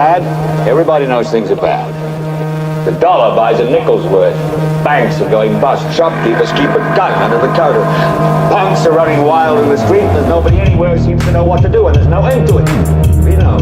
Bad? Everybody knows things are bad. The dollar buys a nickel's worth. Banks are going bust. Shopkeepers keep a gun under the counter. Punks are running wild in the street, and there's nobody anywhere who seems to know what to do, and there's no end to it. We know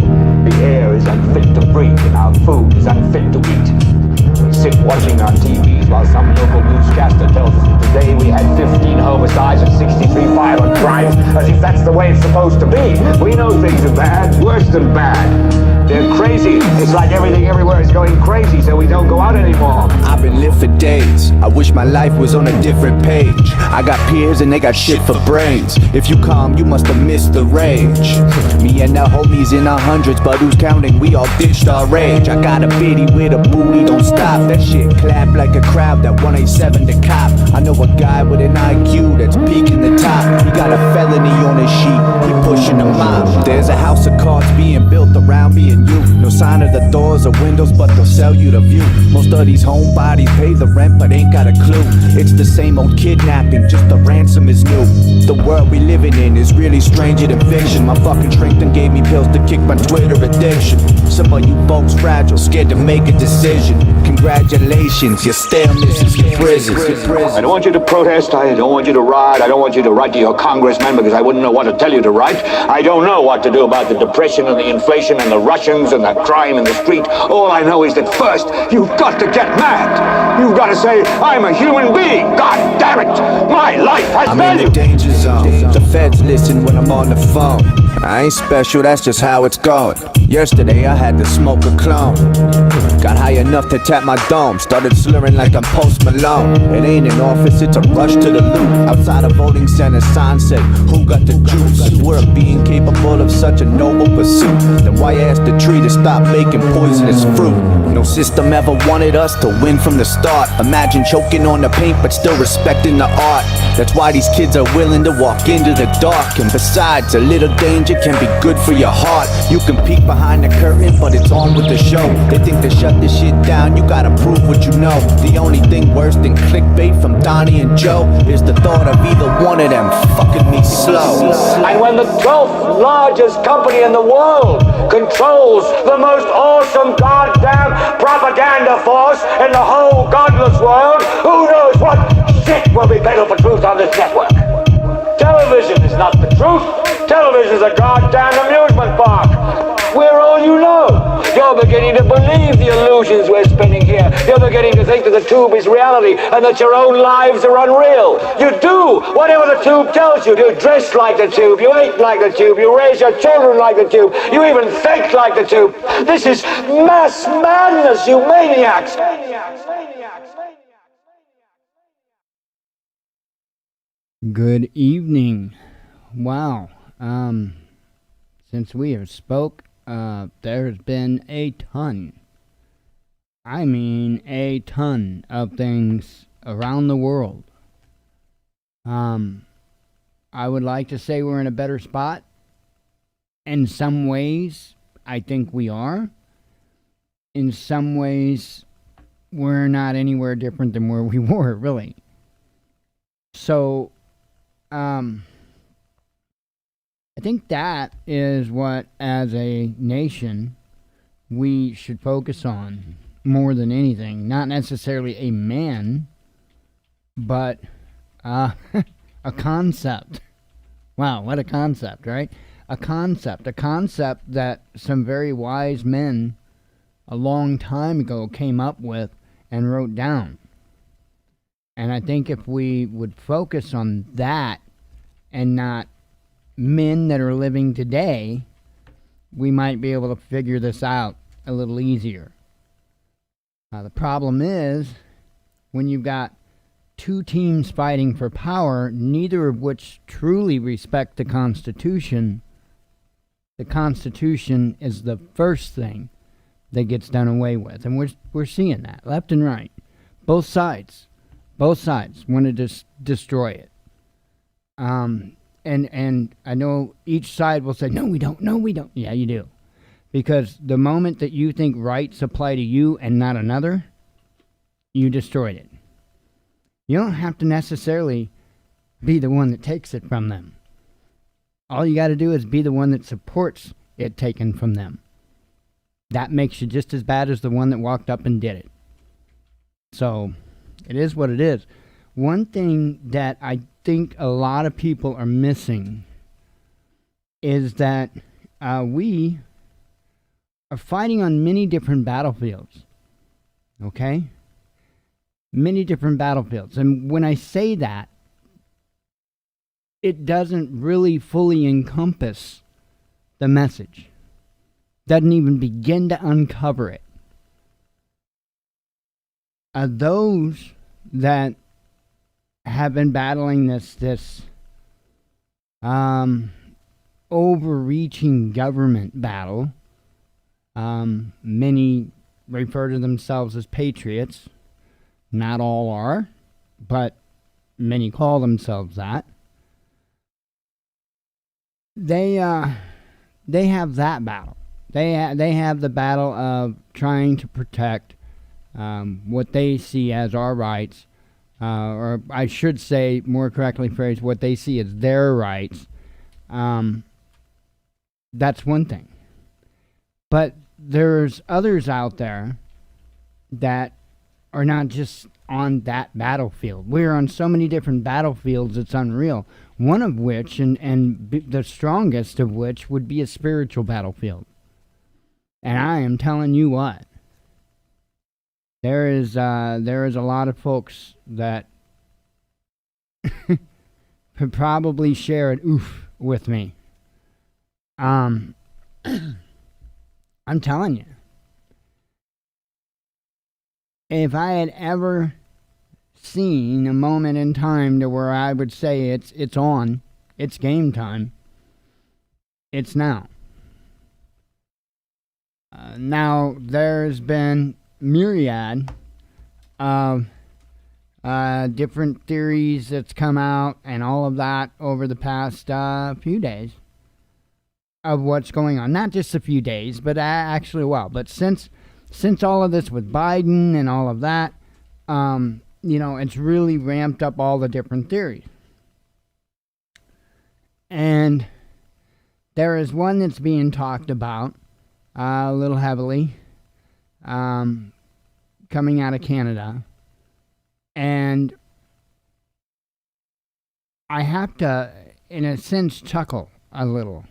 the air is unfit to breathe, and our food is unfit to eat. We sit watching our TVs while some local newscaster tells us that today we had 15 homicides and 63 violent crimes, as if that's the way it's supposed to be. We know things are bad, worse than bad. They're crazy. It's like everything everywhere is going crazy, so we don't go out anymore. I've been lit for days. I wish my life was on a different page. I got peers and they got shit for brains. If you calm, you must have missed the rage. Me and the homies in our hundreds, but who's counting? We all ditched our rage. I got a biddy with a booty, don't stop. That shit clap like a crowd that 187 to cop. I know a guy with an IQ that's peaking the top. He got a felony on his sheet, he pushing the mob. There's a house of cards being built around me and you. No sign of the doors or windows, but they'll sell you the view. Most of these homebodies pay the rent, but ain't got a clue. It's the same old kidnapping, just the ransom is new. The world we living in is really stranger than fiction. My fucking strength done gave me pills to kick my Twitter addiction. Some of you folks fragile, scared to make a decision. Congratulations, your staleness is your prison. I don't want you to protest, I don't want you to riot, I don't want you to write to your congressman because I wouldn't know what to tell you to write. I don't know what to do about the depression and the inflation and the Russians and the crime in the street. All I know is that first, you've got to get mad. You've got to say, I'm a human being, god damn it! My life has value! I'm in the danger zone, the feds listen when I'm on the phone. I ain't special, that's just how it's going. Yesterday I had to smoke a clone. Got high enough to tap my dome. Started slurring like I'm Post Malone. It ain't an office, it's a rush to the loot. Outside a voting center, sign said, who got the juice? If we're a being capable of such a noble pursuit, then why ask the tree to stop making poisonous fruit? No system ever wanted us to win from the start. Imagine choking on the paint but still respecting the art. That's why these kids are willing to walk into the dark. And besides, a little danger can be good for your heart. You can peek behind the curtain, but it's on with the show. They think to shut this shit down, you gotta prove what you know. The only thing worse than clickbait from Donnie and Joe is the thought of either one of them fucking me slow. And when the 12th largest company in the world controls the most awesome goddamn propaganda force in the whole godless world, who knows what shit will be peddled for truth on this network? Television is not the truth. Television is a goddamn amusement park. We're all you know. You're beginning to believe the illusions we're spinning here. You're beginning to think that the tube is reality and that your own lives are unreal. You do whatever the tube tells you. You dress like the tube. You eat like the tube. You raise your children like the tube. You even think like the tube. This is mass madness, you maniacs. Good evening. Wow. Since we have spoke, there's been a ton. I mean a ton of things around the world. I would like to say we're in a better spot. In some ways, I think we are. In some ways, we're not anywhere different than where we were, really. So, I think that is what, as a nation, we should focus on more than anything. Not necessarily a man, but a concept. Wow, what a concept, right? A concept that some very wise men a long time ago came up with and wrote down. And I think if we would focus on that and not men that are living today, we might be able to figure this out a little easier. The problem is, when you've got two teams fighting for power, neither of which truly respect the Constitution is the first thing that gets done away with. And we're seeing that, left and right. Both sides want to destroy it. And I know each side will say, no, we don't. Yeah, you do. Because the moment that you think rights apply to you and not another, you destroyed it. You don't have to necessarily be the one that takes it from them. All you got to do is be the one that supports it taken from them. that makes you just as bad as the one that walked up and did it. So, it is what it is. One thing that I think a lot of people are missing is that we are fighting on many different battlefields. Okay? Many different battlefields. And when I say that, it doesn't really fully encompass the message. Doesn't even begin to uncover it. Those that have been battling this overreaching government battle, many refer to themselves as patriots. Not all are, but many call themselves that. They have that battle. They have the battle of trying to protect what they see as our rights, or I should say, more correctly phrased, what they see as their rights. That's one thing. But there's others out there that are not just on that battlefield. We're on so many different battlefields, it's unreal. One of which, and the strongest of which, would be a spiritual battlefield. And I am telling you what, there is a lot of folks that could probably share an oof with me. I'm telling you, if I had ever seen a moment in time to where I would say it's on, it's game time, it's now. Now there's been myriad of different theories that's come out and all of that over the past few days of what's going on. Not just a few days, but actually a while. But since all of this with Biden and all of that, it's really ramped up all the different theories. And there is one that's being talked about a little heavily, coming out of Canada. And I have to, in a sense, chuckle a little.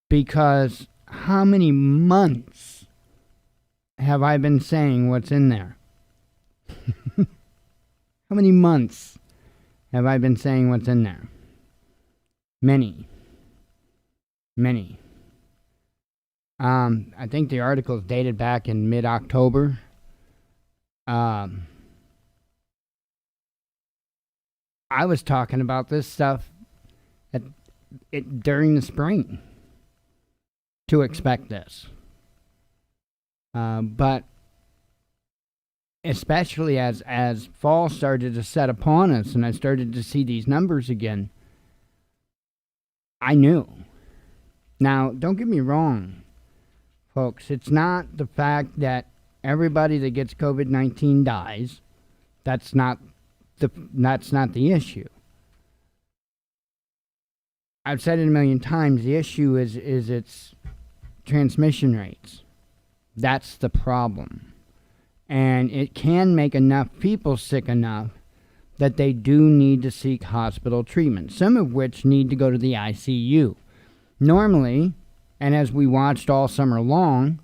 Because how many months have I been saying what's in there? How many months have I been saying what's in there? Many. I think the article is dated back in mid-October. I was talking about this stuff during the spring to expect this. But especially as fall started to set upon us and I started to see these numbers again, I knew. Now, don't get me wrong, folks. It's not the fact that everybody that gets COVID-19 dies. That's not the issue. I've said it a million times. The issue is its transmission rates. That's the problem. And it can make enough people sick enough that they do need to seek hospital treatment, some of which need to go to the ICU. Normally, and as we watched all summer long,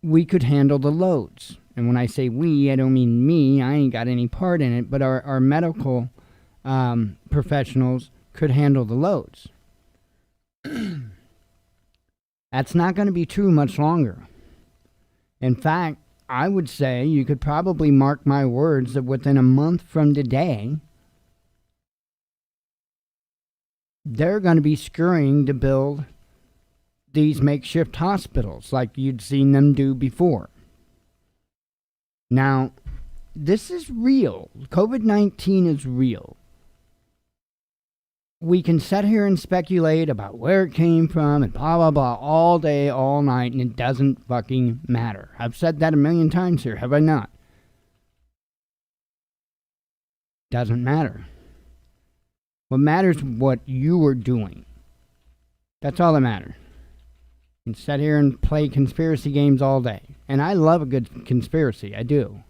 we could handle the loads. And when I say we, I don't mean me. I ain't got any part in it, but our medical professionals could handle the loads. That's not going to be true much longer. In fact, I would say you could probably mark my words that within a month from today, they're going to be scurrying to build these makeshift hospitals like you'd seen them do before. Now, this is real. COVID-19 is real. We can sit here and speculate about where it came from and blah, blah, blah all day, all night, and it doesn't fucking matter. I've said that a million times here, have I not? Doesn't matter. What matters is what you are doing. That's all that matters. You can sit here and play conspiracy games all day. And I love a good conspiracy. I do.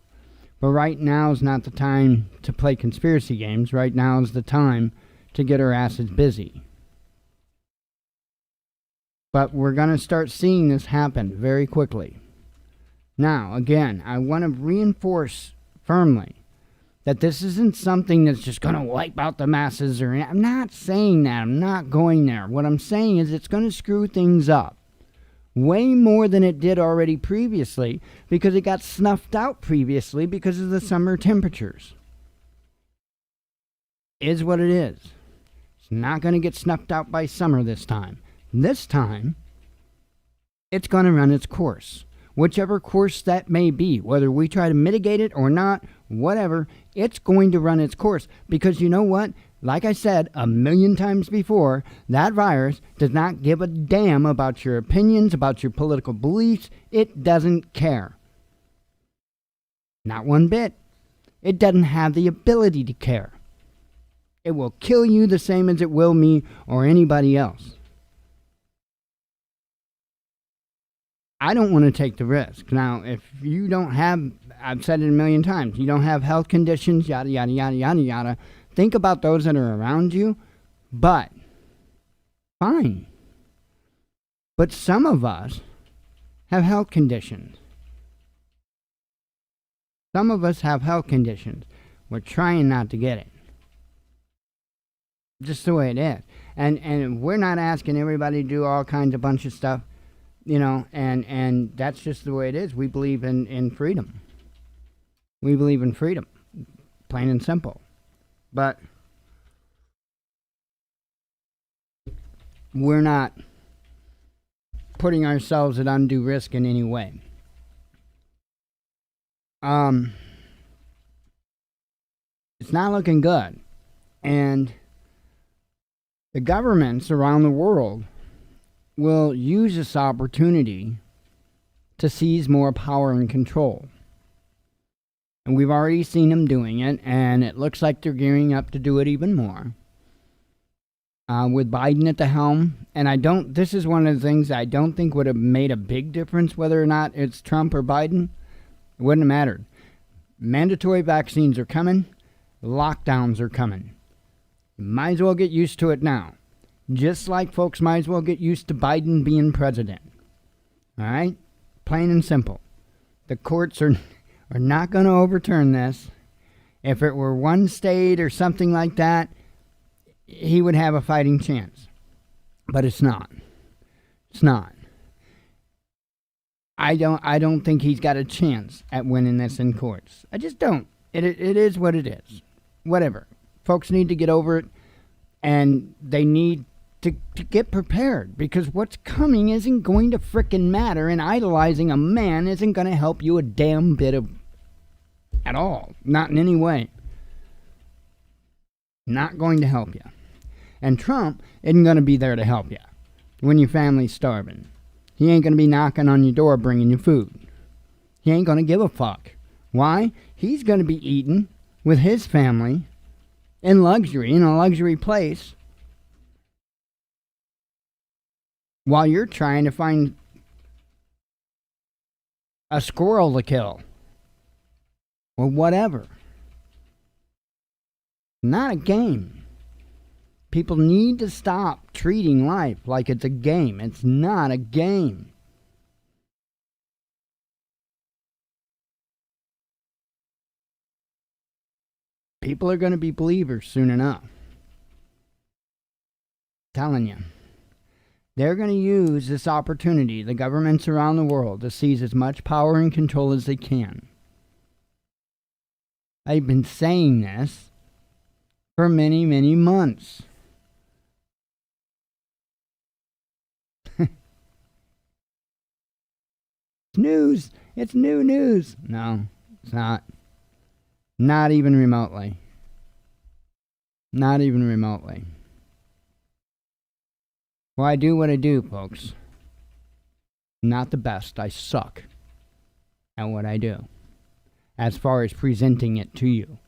But right now is not the time to play conspiracy games. Right now is the time to get our asses busy. But we're going to start seeing this happen very quickly. Now, again, I want to reinforce firmly that this isn't something that's just going to wipe out the masses. I'm not saying that. I'm not going there. What I'm saying is it's going to screw things up way more than it did already previously, because it got snuffed out previously because of the summer temperatures. Is what it is. It's not going to get snuffed out by summer this time. This time, it's going to run its course. Whichever course that may be, whether we try to mitigate it or not, whatever, it's going to run its course. Because you know what? Like I said 1,000,000 times before, that virus does not give a damn about your opinions, about your political beliefs. It doesn't care. Not one bit. It doesn't have the ability to care. It will kill you the same as it will me or anybody else. I don't want to take the risk. Now, if you don't have, I've said it 1,000,000 times, you don't have health conditions, yada, yada, yada, yada, yada, think about those that are around you, but fine. But some of us have health conditions. Some of us have health conditions. We're trying not to get it. Just the way it is. And we're not asking everybody to do all kinds of bunch of stuff. You know, and that's just the way it is. We believe in freedom. We believe in freedom. Plain and simple. But we're not putting ourselves at undue risk in any way. It's not looking good. And the governments around the world will use this opportunity to seize more power and control. And we've already seen them doing it, and it looks like they're gearing up to do it even more. With Biden at the helm, and this is one of the things I don't think would have made a big difference whether or not it's Trump or Biden. It wouldn't have mattered. Mandatory vaccines are coming. Lockdowns are coming. You might as well get used to it now. Just like folks might as well get used to Biden being president. All right? Plain and simple. The courts are not going to overturn this. If it were one state or something like that, he would have a fighting chance. But it's not. It's not. I don't think he's got a chance at winning this in courts. I just don't. It is what it is. Whatever. Folks need to get over it, and they need to get prepared, because what's coming isn't going to frickin' matter, and idolizing a man isn't going to help you a damn bit at all. Not in any way. Not going to help you. And Trump isn't going to be there to help you when your family's starving. He ain't going to be knocking on your door bringing you food. He ain't going to give a fuck. Why? He's going to be eating with his family in luxury, in a luxury place, while you're trying to find a squirrel to kill. Or whatever. Not a game. People need to stop treating life like it's a game. It's not a game. People are going to be believers soon enough. I'm telling you. They're going to use this opportunity, the governments around the world, to seize as much power and control as they can. I've been saying this for many, many months. It's news. It's new news. No, it's not. Not even remotely. Not even remotely. Well, I do what I do, folks. Not the best. I suck at what I do, as far as presenting it to you.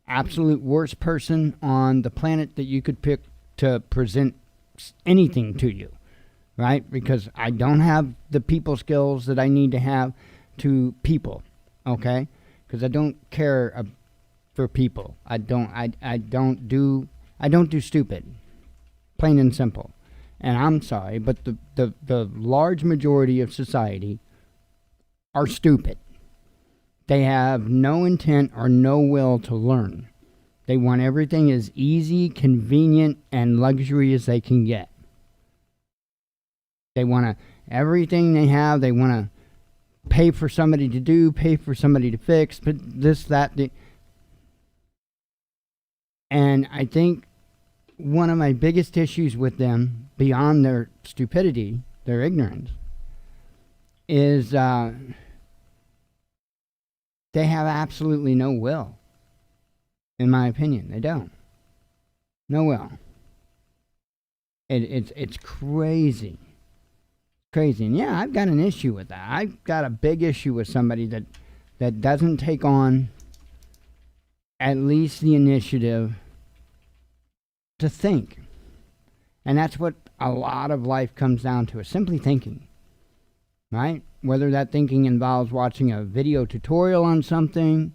Absolute worst person on the planet that you could pick to present anything to you. right? Because I don't have the people skills that I need to have to people, okay? Because I don't care for people. I don't do stupid, plain and simple. And I'm sorry, but the large majority of society are stupid. They have no intent or no will to learn. They want everything as easy, convenient, and luxury as they can get. They want everything they have, they want to pay for somebody to do, pay for somebody to fix, but this, that, and I think one of my biggest issues with them, beyond their stupidity, their ignorance, is they have absolutely no will. In my opinion, they don't. No will. It's crazy. Crazy. And yeah, I've got an issue with that. I've got a big issue with somebody that doesn't take on at least the initiative to think. And that's what a lot of life comes down to, is simply thinking. Right? Whether that thinking involves watching a video tutorial on something,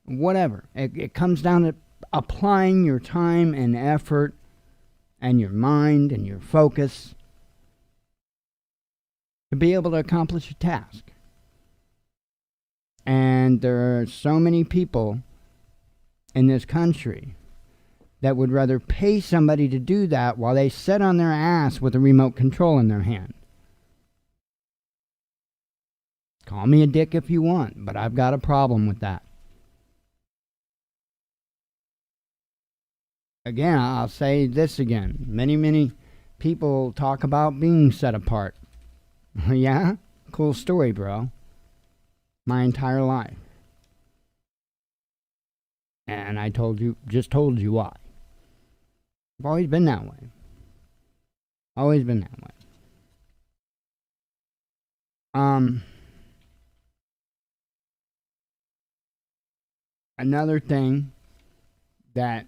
whatever. It comes down to applying your time and effort and your mind and your focus to be able to accomplish a task. And there are so many people in this country that would rather pay somebody to do that while they sit on their ass with a remote control in their hand. Call me a dick if you want, but I've got a problem with that. Again, I'll say this again. Many people talk about being set apart. Yeah? Cool story, bro. My entire life. And I just told you why. I've always been that way. Always been that way. Another thing that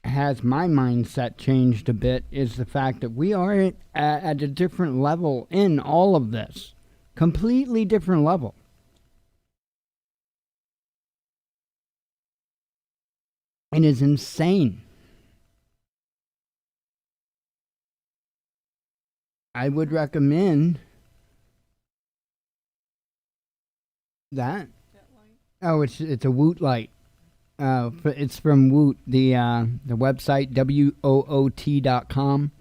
has my mindset changed a bit is the fact that we are at a different level in all of this. Completely different level. It is insane. I would recommend that. Oh, it's a Woot light. It's from Woot, the website, WOOT.com.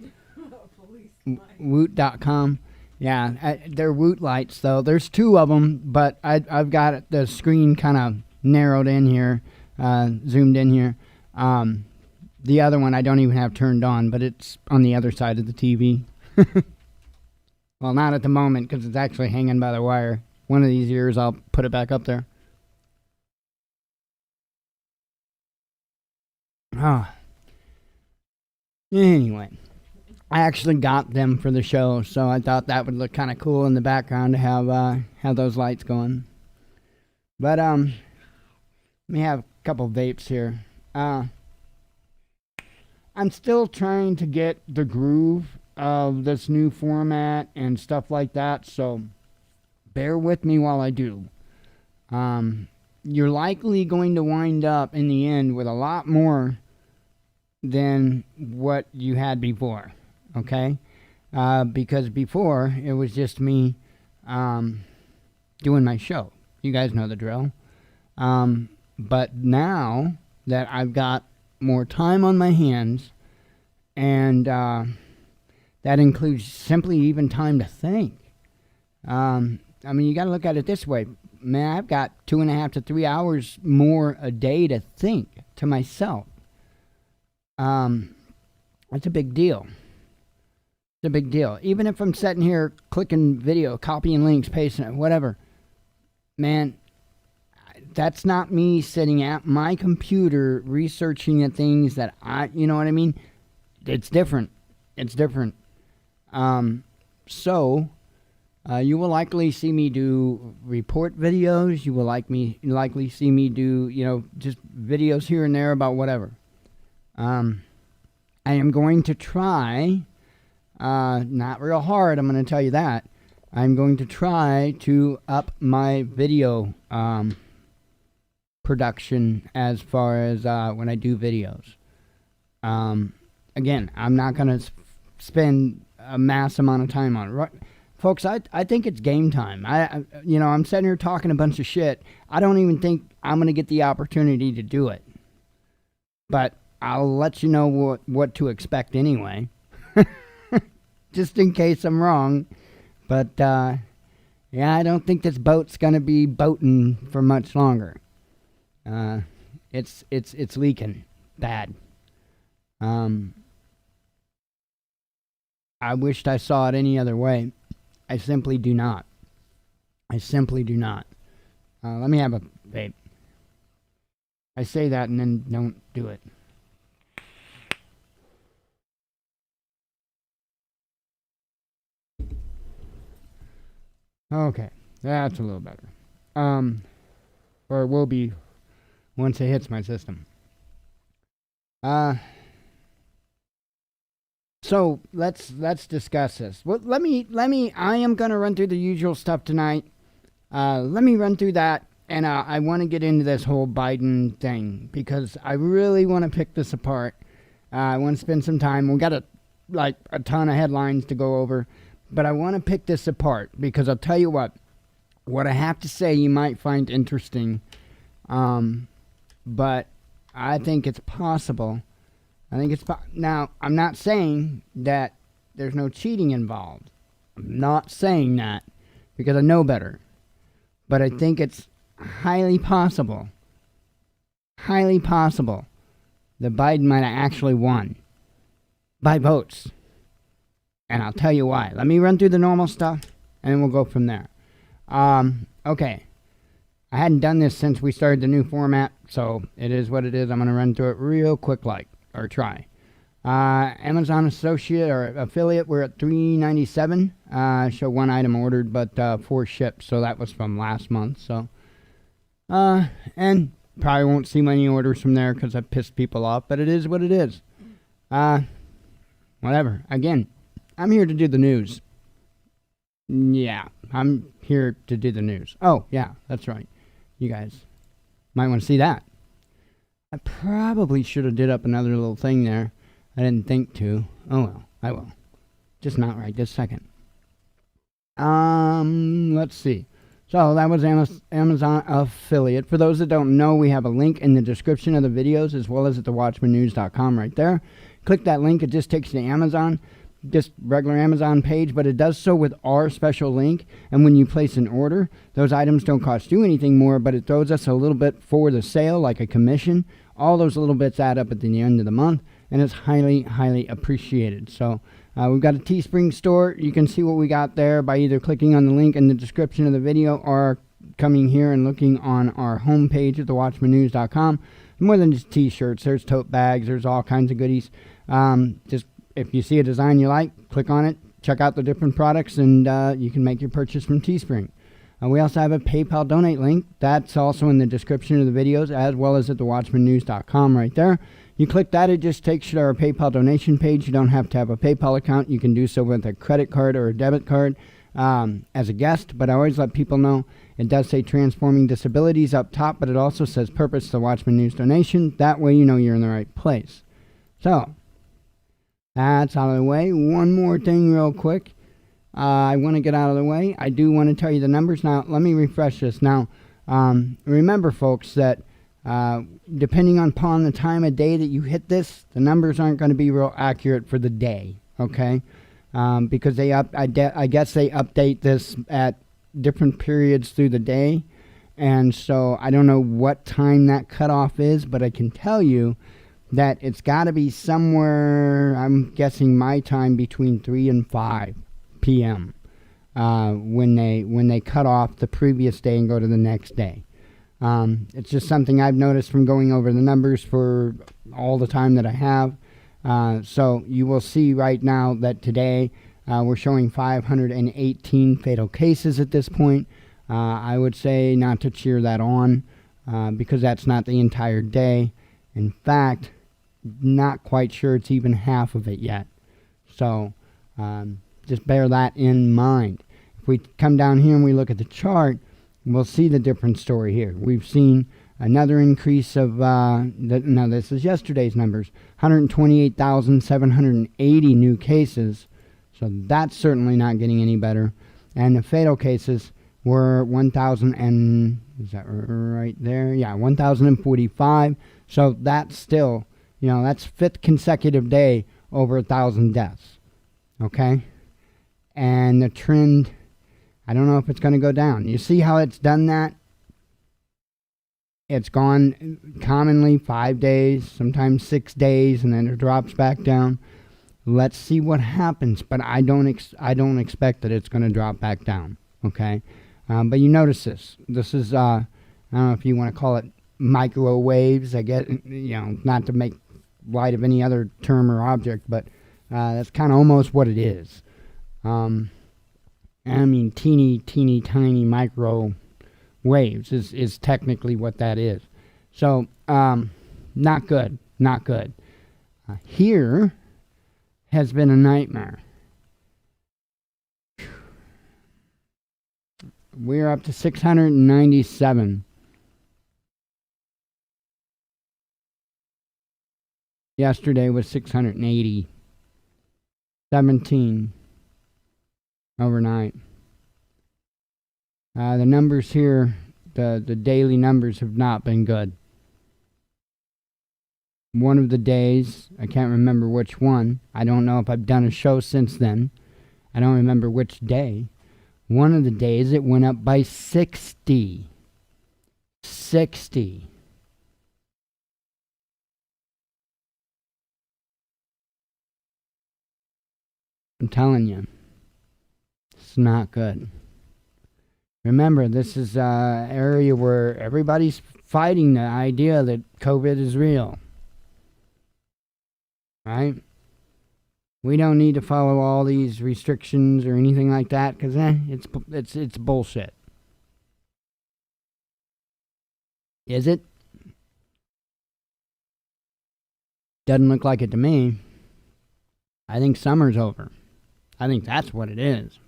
Woot.com. Yeah, they're Woot lights, though. There's two of them, but I've got the screen kind of narrowed in here, zoomed in here. The other one I don't even have turned on, but it's on the other side of the TV. Well, not at the moment, because it's actually hanging by the wire. One of these years I'll put it back up there. Anyway, I actually got them for the show, so I thought that would look kind of cool in the background to have those lights going. But let me have a couple vapes here. I'm still trying to get the groove of this new format and stuff like that, so bear with me while I do. You're likely going to wind up in the end with a lot more than what you had before, okay? Because before, it was just me doing my show. You guys know the drill. But now that I've got more time on my hands, and that includes simply even time to think. I mean, you got to look at it this way. Man, I've got 2.5 to 3 hours more a day to think to myself. That's a big deal. It's a big deal. Even if I'm sitting here clicking video, copying links, pasting it, whatever. Man, that's not me sitting at my computer researching the things that you know what I mean? It's different. It's different. So, you will likely see me do report videos. You will likely see me do, just videos here and there about whatever. I am going to try Not real hard, I'm going to tell you that. I'm going to try to up my video production as far as when I do videos. Again, I'm not going to spend a mass amount of time on it. Right? Folks, I think it's game time. I'm sitting here talking a bunch of shit. I don't even think I'm going to get the opportunity to do it. But I'll let you know what to expect anyway. Just in case I'm wrong. But, yeah, I don't think this boat's going to be boating for much longer. It's leaking bad. I wished I saw it any other way. I simply do not. Let me have a vape. I say that and then don't do it. Okay, that's a little better. Or it will be once it hits my system. So let's discuss this. Well, let me. I am gonna run through the usual stuff tonight. Let me run through that, and I want to get into this whole Biden thing because I really want to pick this apart. I want to spend some time. We got a ton of headlines to go over, but I want to pick this apart because I'll tell you what I have to say you might find interesting. But I think it's possible. Now, I'm not saying that there's no cheating involved. I'm not saying that because I know better. But I think it's highly possible that Biden might have actually won by votes. And I'll tell you why. Let me run through the normal stuff, and then we'll go from there. Okay. I hadn't done this since we started the new format, so it is what it is. I'm going to run through it real quick or try. Amazon associate or affiliate, we're at $3.97. Show one item ordered, but 4 shipped, so that was from last month. So, and probably won't see many orders from there because I pissed people off, but it is what it is. Whatever. Again, I'm here to do the news. Yeah, I'm here to do the news. Oh, yeah, that's right. You guys might want to see that. I probably should have did up another little thing there. I didn't think to. Oh well, I will. Just not right this second. Let's see. So that was Amazon affiliate. For those that don't know, we have a link in the description of the videos as well as at the watchmannews.com right there. Click that link. It just takes you to Amazon. Just regular Amazon page, but it does so with our special link. And when you place an order, those items don't cost you anything more, but it throws us a little bit for the sale, like a commission. All those little bits add up at the end of the month, and it's highly, highly appreciated. So we've got a Teespring store. You can see what we got there by either clicking on the link in the description of the video or coming here and looking on our homepage at thewatchmannews.com. More than just t-shirts. There's tote bags. There's all kinds of goodies. Just if you see a design you like, click on it, check out the different products, and you can make your purchase from Teespring. We also have a PayPal donate link. That's also in the description of the videos, as well as at thewatchmannews.com right there. You click that, it just takes you to our PayPal donation page. You don't have to have a PayPal account. You can do so with a credit card or a debit card as a guest, but I always let people know it does say Transforming Disabilities up top, but it also says Purpose the Watchman News donation. That way you know you're in the right place. So that's out of the way. One more thing real quick. I want to get out of the way. I do want to tell you the numbers. Now, let me refresh this. Now, remember, folks, that depending upon the time of day that you hit this, the numbers aren't going to be real accurate for the day, okay? Because I guess they update this at different periods through the day. And so I don't know what time that cutoff is, but I can tell you that it's got to be somewhere, I'm guessing my time, between 3 and 5 p.m. When they cut off the previous day and go to the next day. It's just something I've noticed from going over the numbers for all the time that I have. So you will see right now that today we're showing 518 fatal cases at this point. I would say not to cheer that on because that's not the entire day. In fact, not quite sure it's even half of it yet. So Just bear that in mind. If we come down here and we look at the chart, we'll see the different story here. We've seen another increase of, now this is yesterday's numbers, 128,780 new cases. So that's certainly not getting any better. And the fatal cases were 1,000 and, is that right there? Yeah, 1,045. So that's still, that's fifth consecutive day over 1,000 deaths. Okay? And the trend, I don't know if it's going to go down. You see how it's done that? It's gone commonly 5 days, sometimes 6 days, and then it drops back down. Let's see what happens, but I don't expect that it's going to drop back down. Okay, but you notice this. This is I don't know if you want to call it microwaves. I get not to make light of any other term or object, but that's kind of almost what it is. I mean, teeny tiny micro waves is technically what that is. So not good. Here has been a nightmare. We're up to 697. Yesterday was 680. 17 overnight. The numbers here, the daily numbers have not been good. One of the days, I can't remember which one. I don't know if I've done a show since then. I don't remember which day. One of the days it went up by 60. 60. I'm telling you, it's not good. Remember, this is an area where everybody's fighting the idea that COVID is real. Right? We don't need to follow all these restrictions or anything like that because it's bullshit. Is it? Doesn't look like it to me. I think summer's over. I think that's what it is.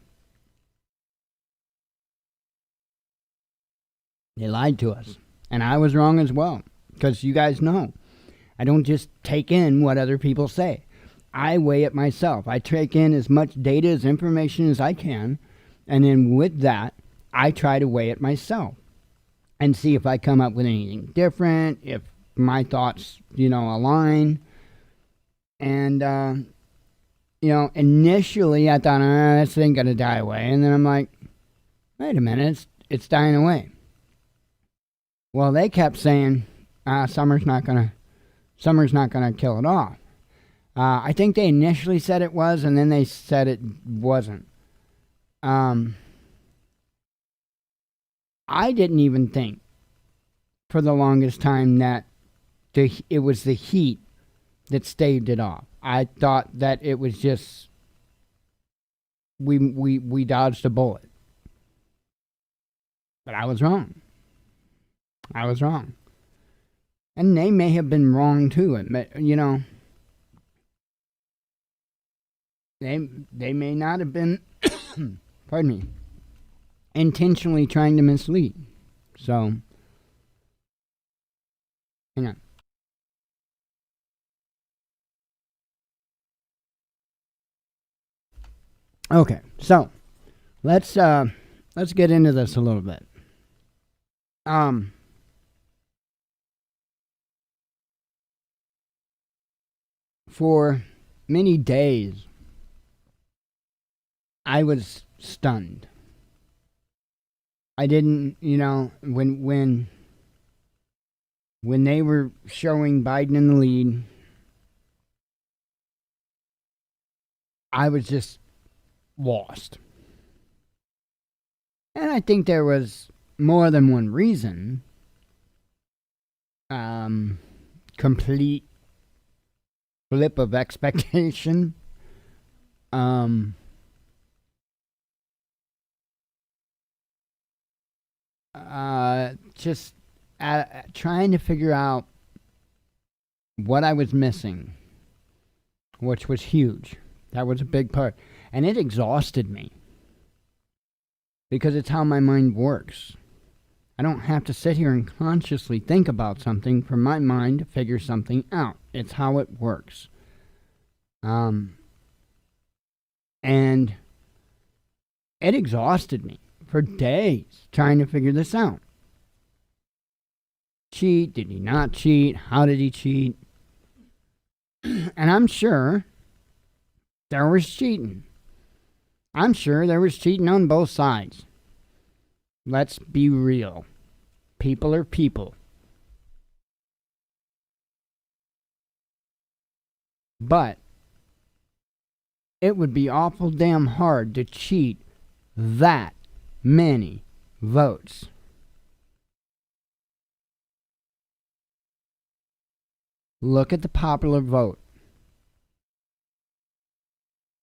They lied to us. And I was wrong as well. Because you guys know, I don't just take in what other people say. I weigh it myself. I take in as much data as information as I can. And then with that, I try to weigh it myself. And see if I come up with anything different. If my thoughts, align. And, initially I thought, this ain't going to die away. And then I'm like, wait a minute, it's dying away. Well, they kept saying, summer's not gonna kill it off. I think they initially said it was, and then they said it wasn't. I didn't even think for the longest time that it was the heat that staved it off. I thought that it was just we dodged a bullet. But I was wrong. And they may have been wrong too. They may not have been, pardon me, intentionally trying to mislead. So, hang on. Okay, so let's get into this a little bit. For many days, I was stunned. I didn't, when they were showing Biden in the lead, I was just lost. And I think there was more than one reason. Complete flip of expectation. Just trying to figure out what I was missing, which was huge. That was a big part. And it exhausted me. Because it's how my mind works. I don't have to sit here and consciously think about something for my mind to figure something out. It's how it works. And it exhausted me for days trying to figure this out. Cheat? Did he not cheat? How did he cheat? And I'm sure there was cheating. I'm sure there was cheating on both sides. Let's be real. People are people. But it would be awful damn hard to cheat that many votes. Look at the popular vote.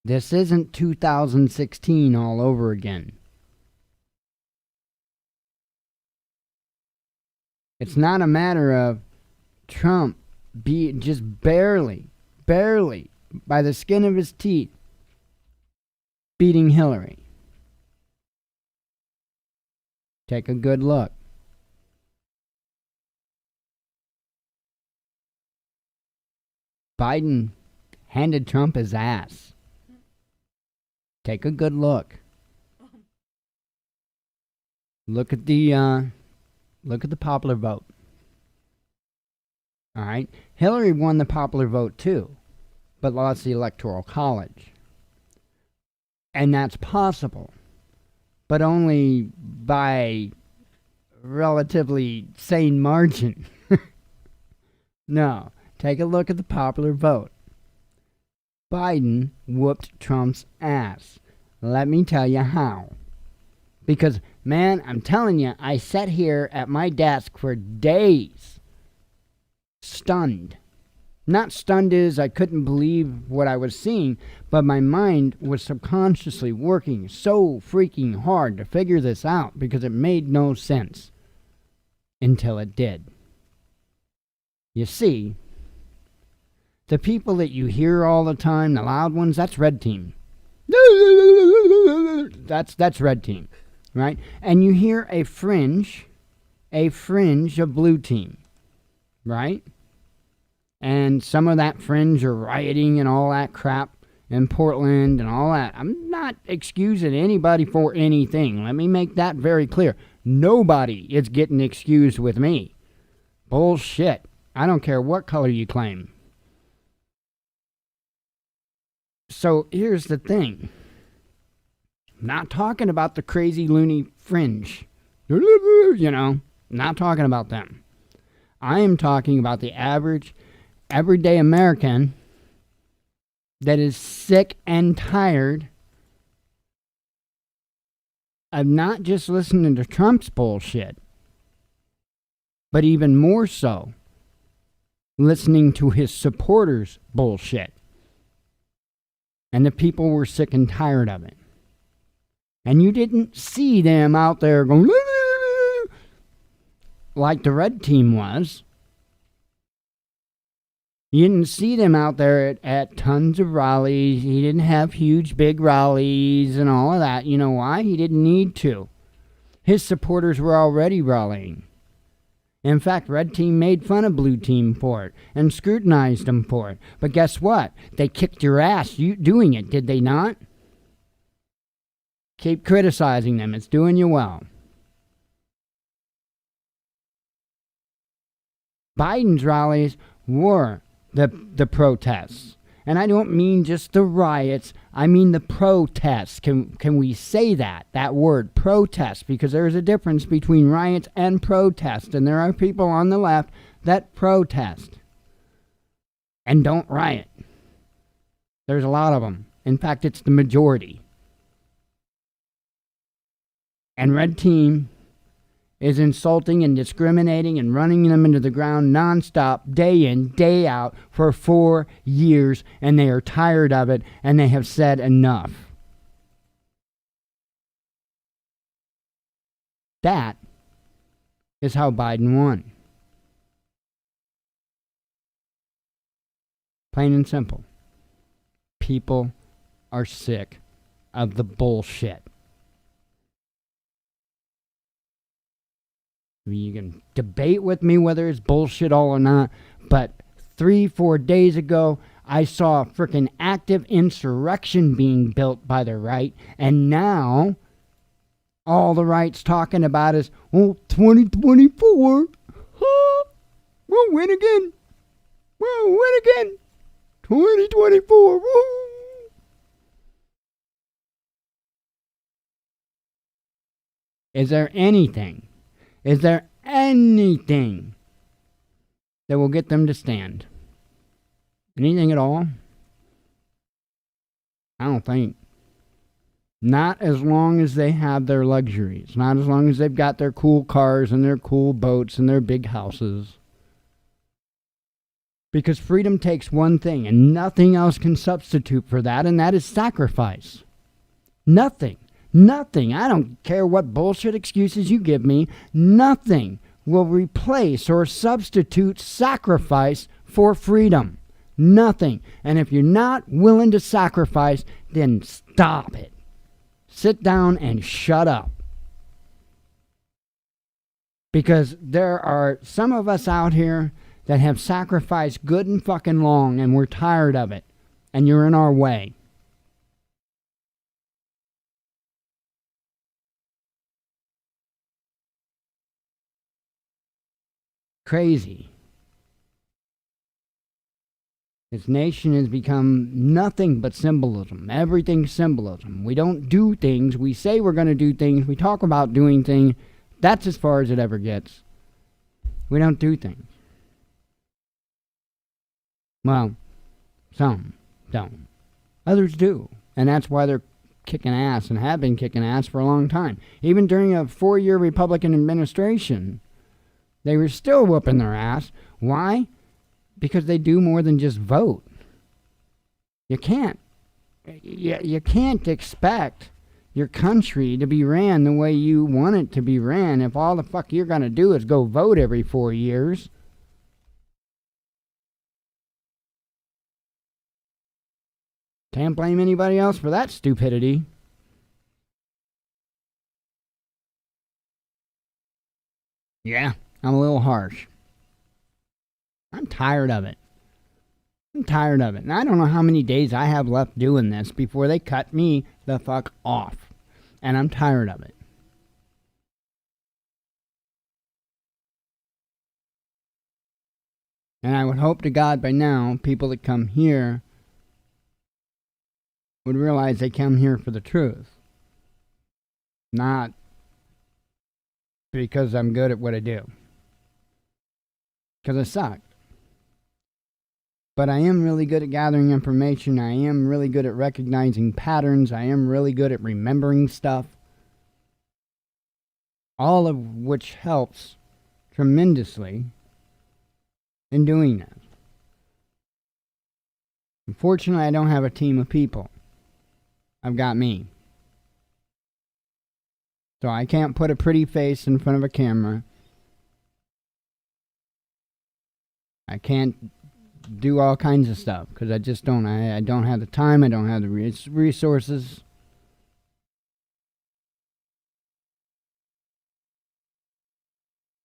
This isn't 2016 all over again. It's not a matter of Trump just barely, by the skin of his teeth, beating Hillary. Take a good look. Biden handed Trump his ass. Take a good look. Look at the popular vote. All right, Hillary won the popular vote too, but lost the Electoral College, and that's possible, but only by relatively sane margin. No, take a look at the popular vote. Biden whooped Trump's ass. Let me tell you how. Because, man, I'm telling you, I sat here at my desk for days, stunned. Not stunned as I couldn't believe what I was seeing, but my mind was subconsciously working so freaking hard to figure this out because it made no sense until it did. You see, the people that you hear all the time, the loud ones, that's red team. That's red team, right? And you hear a fringe of blue team, right? And some of that fringe are rioting and all that crap in Portland and all that. I'm not excusing anybody for anything. Let me make that very clear. Nobody is getting excused with me. Bullshit. I don't care what color you claim. So here's the thing. I'm not talking about the crazy loony fringe. You know, not talking about them. I am talking about the average, everyday American that is sick and tired of not just listening to Trump's bullshit, but even more so, listening to his supporters' bullshit. And the people were sick and tired of it. And you didn't see them out there going like the red team was. You didn't see them out there at tons of rallies. He didn't have huge, big rallies and all of that. You know why? He didn't need to. His supporters were already rallying. In fact, red team made fun of blue team for it and scrutinized them for it. But guess what? They kicked your ass doing it, did they not? Keep criticizing them. It's doing you well. Biden's rallies were the protests. And I don't mean just the riots. I mean the protests. Can we say that word, protest? Because there's a difference between riots and protest. And there are people on the left that protest and don't riot. There's a lot of them. In fact, it's the majority. And red team is insulting and discriminating and running them into the ground nonstop, day in, day out, for 4 years, and they are tired of it, and they have said enough. That is how Biden won. Plain and simple. People are sick of the bullshit. You can debate with me whether it's bullshit all or not, but 3-4 days ago, I saw a freaking active insurrection being built by the right, and now all the right's talking about is, 2024, we'll win again. We'll win again. 2024, woo. Is there anything that will get them to stand? Anything at all? I don't think. Not as long as they have their luxuries. Not as long as they've got their cool cars and their cool boats and their big houses. Because freedom takes one thing, and nothing else can substitute for that, and that is sacrifice. Nothing. Nothing. I don't care what bullshit excuses you give me. Nothing will replace or substitute sacrifice for freedom. Nothing. And if you're not willing to sacrifice, then stop it. Sit down and shut up. Because there are some of us out here that have sacrificed good and fucking long, and we're tired of it. And you're in our way. Crazy. This nation has become nothing but symbolism. Everything's symbolism. We don't do things. We say we're going to do things. We talk about doing things. That's as far as it ever gets. We don't do things. Well, some don't. Others do. And that's why they're kicking ass and have been kicking ass for a long time. Even during a 4-year Republican administration, they were still whooping their ass. Why? Because they do more than just vote. You can't expect your country to be ran the way you want it to be ran if all the fuck you're going to do is go vote every 4 years. Can't blame anybody else for that stupidity. Yeah, I'm a little harsh. I'm tired of it. And I don't know how many days I have left doing this before they cut me the fuck off. And I'm tired of it. And I would hope to God by now, people that come here would realize they come here for the truth. Not because I'm good at what I do. Because I suck. But I am really good at gathering information. I am really good at recognizing patterns. I am really good at remembering stuff. All of which helps tremendously in doing that. Unfortunately, I don't have a team of people. I've got me. So I can't put a pretty face in front of a camera. I can't do all kinds of stuff because I just don't. I don't have the time. I don't have the resources.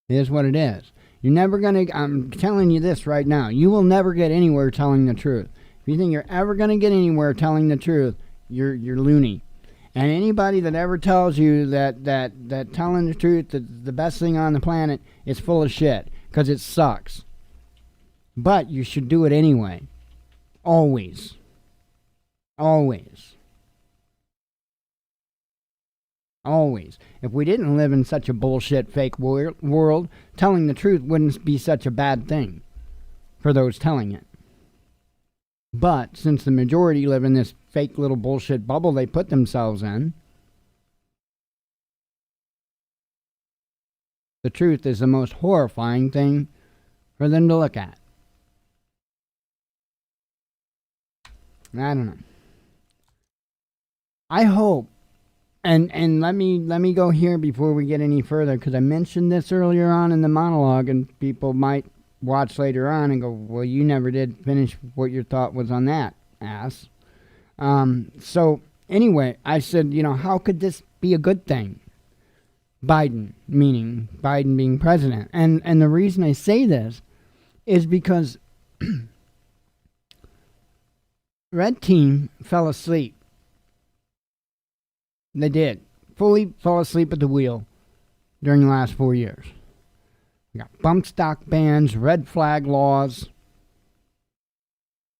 It is what it is. You're never going to, I'm telling you this right now, you will never get anywhere telling the truth. If you think you're ever going to get anywhere telling the truth, you're loony. And anybody that ever tells you that telling the truth is the best thing on the planet is full of shit, because it sucks. But you should do it anyway. Always. Always. Always. If we didn't live in such a bullshit fake world, telling the truth wouldn't be such a bad thing for those telling it. But since the majority live in this fake little bullshit bubble they put themselves in, the truth is the most horrifying thing for them to look at. I don't know. I hope, and let me go here before we get any further, because I mentioned this earlier on in the monologue, and people might watch later on and go, well, you never did finish what your thought was on that, ass. So anyway, I said, how could this be a good thing? Biden, meaning Biden being president. And the reason I say this is because Red Team fell asleep. They did. Fully fell asleep at the wheel during the last 4 years. We got bump stock bans, red flag laws.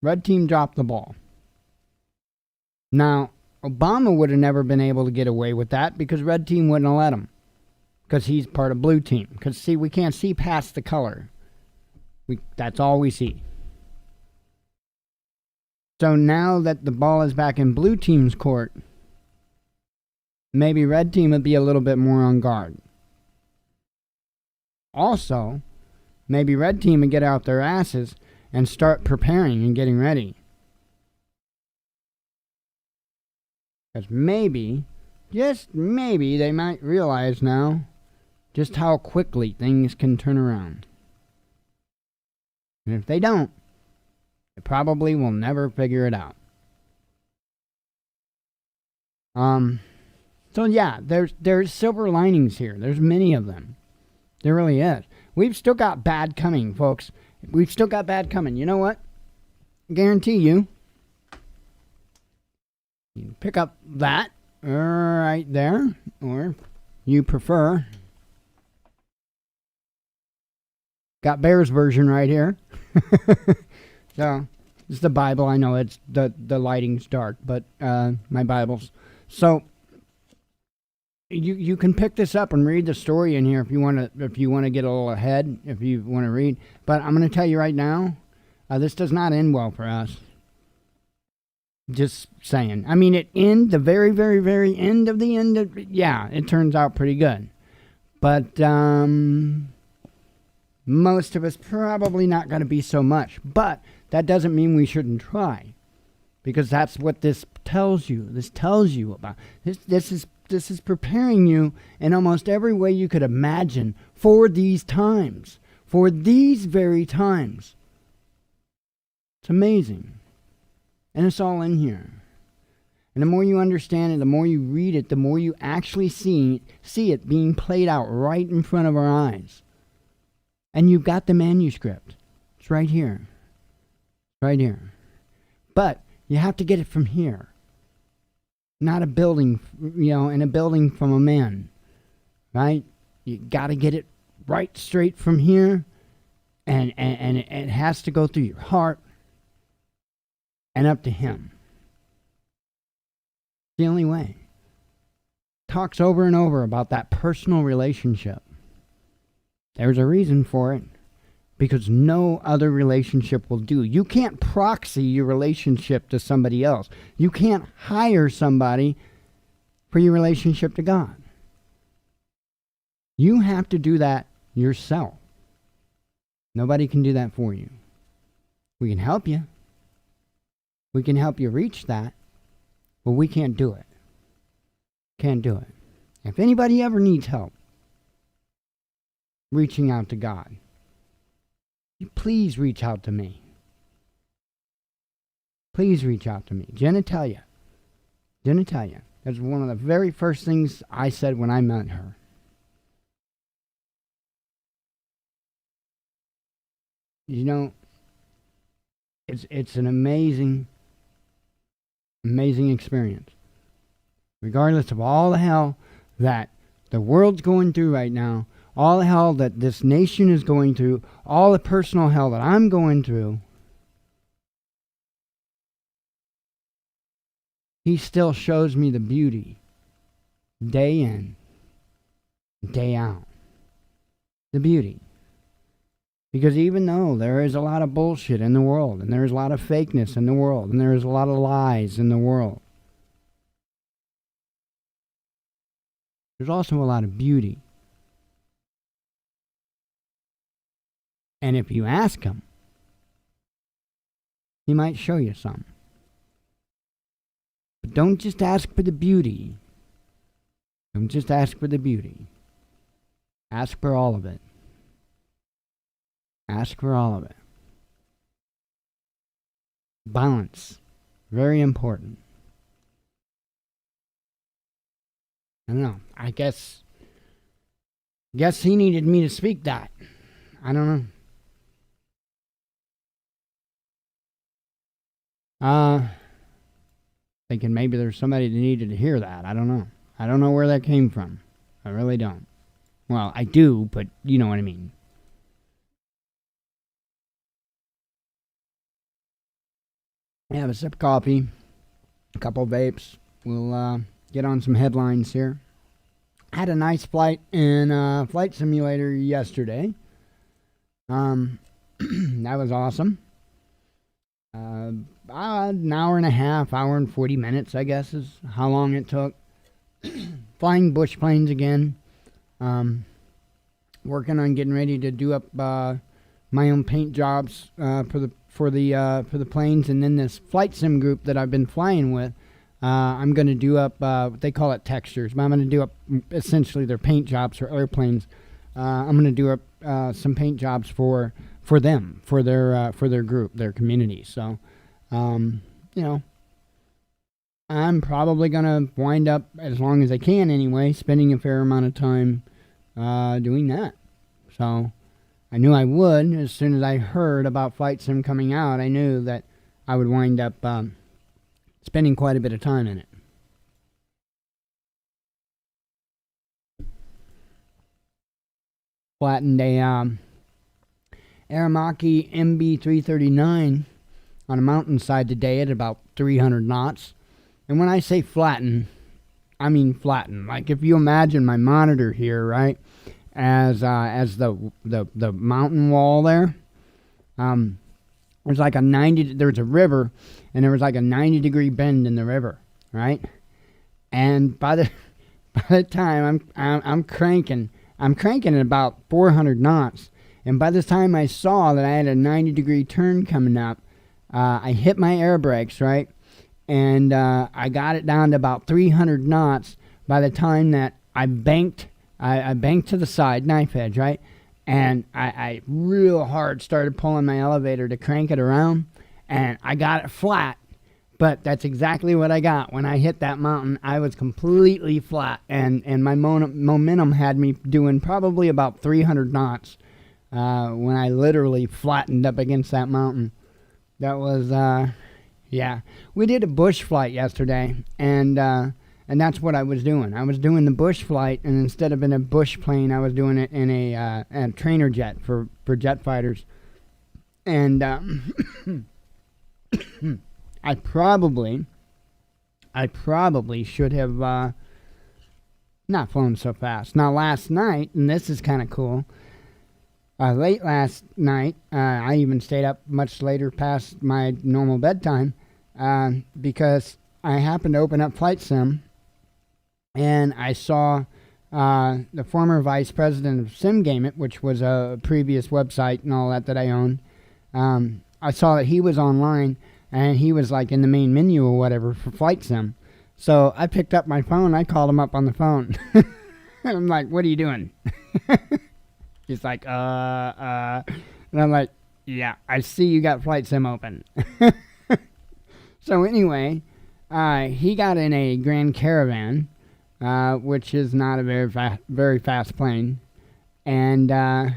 Red Team dropped the ball. Now, Obama would have never been able to get away with that because Red Team wouldn't have let him. Because he's part of Blue Team. Because, see, we can't see past the color. That's all we see. So now that the ball is back in Blue Team's court, maybe Red Team would be a little bit more on guard. Also, maybe Red Team would get out their asses and start preparing and getting ready. Because maybe, just maybe, they might realize now just how quickly things can turn around. And if they don't, they probably will never figure it out. So yeah, there's silver linings here. There's many of them. There really is. We've still got bad coming, folks. We've still got bad coming. You know what? I guarantee you. You can pick up that right there, or you prefer. Got Bear's version right here. So, it's the Bible. I know it's the lighting's dark, but my Bible's. So, you can pick this up and read the story in here if you want to get a little ahead, if you want to read. But I'm going to tell you right now, this does not end well for us. Just saying. I mean, the very, very, very end of the end of, yeah, it turns out pretty good. But most of us probably not going to be so much. But that doesn't mean we shouldn't try, because that's what this tells you. This tells you about this is preparing you in almost every way you could imagine for these times, for these very times. It's amazing. And it's all in here. And the more you understand it, the more you read it, the more you actually see it being played out right in front of our eyes. And you've got the manuscript. It's right here. Right here. But you have to get it from here. Not a building, in a building from a man. Right? You got to get it right straight from here. And it has to go through your heart and up to him. The only way. Talks over and over about that personal relationship. There's a reason for it. Because no other relationship will do. You can't proxy your relationship to somebody else. You can't hire somebody for your relationship to God. You have to do that yourself. Nobody can do that for you. We can help you. We can help you reach that, but we can't do it. Can't do it. If anybody ever needs help reaching out to God, please reach out to me. Please reach out to me. Genitalia. That's one of the very first things I said when I met her. It's an amazing experience. Regardless of all the hell that the world's going through right now, all the hell that this nation is going through, all the personal hell that I'm going through, he still shows me the beauty day in, day out. The beauty. Because even though there is a lot of bullshit in the world, and there is a lot of fakeness in the world, and there is a lot of lies in the world, there's also a lot of beauty. And if you ask him, he might show you some. But don't just ask for the beauty. Don't just ask for the beauty. Ask for all of it. Ask for all of it. Balance. Very important. don't know. I guess he needed me to speak that. I don't know. Thinking maybe there's somebody that needed to hear that. I don't know. I don't know where that came from. I really don't. Well, I do, but you know what I mean. Have a sip of coffee, a couple vapes. We'll get on some headlines here. Had a nice flight in Flight Simulator yesterday. That was awesome. An hour and a half, hour and 40 minutes, I guess, is how long it took. Flying bush planes again. Working on getting ready to do up my own paint jobs for the planes, and then this flight sim group that I've been flying with. I'm going to do up they call it textures, but I'm going to do up essentially their paint jobs for airplanes. I'm going to do up some paint jobs for them, for their group, their community. So, I'm probably going to wind up, as long as I can anyway, spending a fair amount of time doing that. So I knew I would. As soon as I heard about Flight Sim coming out, I knew that I would wind up spending quite a bit of time in it. Flattened a Aramaki MB339 on a mountainside today at about 300 knots. And when I say flatten, I mean flatten. Like if you imagine my monitor here, right, as the mountain wall there, there's like there's a river, and there was like a 90-degree bend in the river, right? And by the time I'm cranking at about 400 knots, and by the time I saw that I had a 90-degree turn coming up, I hit my air brakes, right? And I got it down to about 300 knots by the time that I banked to the side, knife edge, right? And I real hard started pulling my elevator to crank it around, and I got it flat. But that's exactly what I got. When I hit that mountain, I was completely flat, and my momentum had me doing probably about 300 knots when I literally flattened up against that mountain. That was, yeah. We did a bush flight yesterday, and that's what I was doing. I was doing the bush flight, and instead of in a bush plane, I was doing it in a trainer jet for jet fighters. And I probably should have not flown so fast. Now, last night, and this is kind of cool, late last night, I even stayed up much later past my normal bedtime because I happened to open up Flight Sim, and I saw the former vice president of SimGameit, which was a previous website and all that I owned. I saw that he was online, and he was like in the main menu or whatever for Flight Sim. So I picked up my phone. I called him up on the phone. I'm like, "What are you doing?" He's like, And I'm like, "Yeah, I see you got Flight Sim open." So anyway, he got in a Grand Caravan, which is not a very fast plane, and I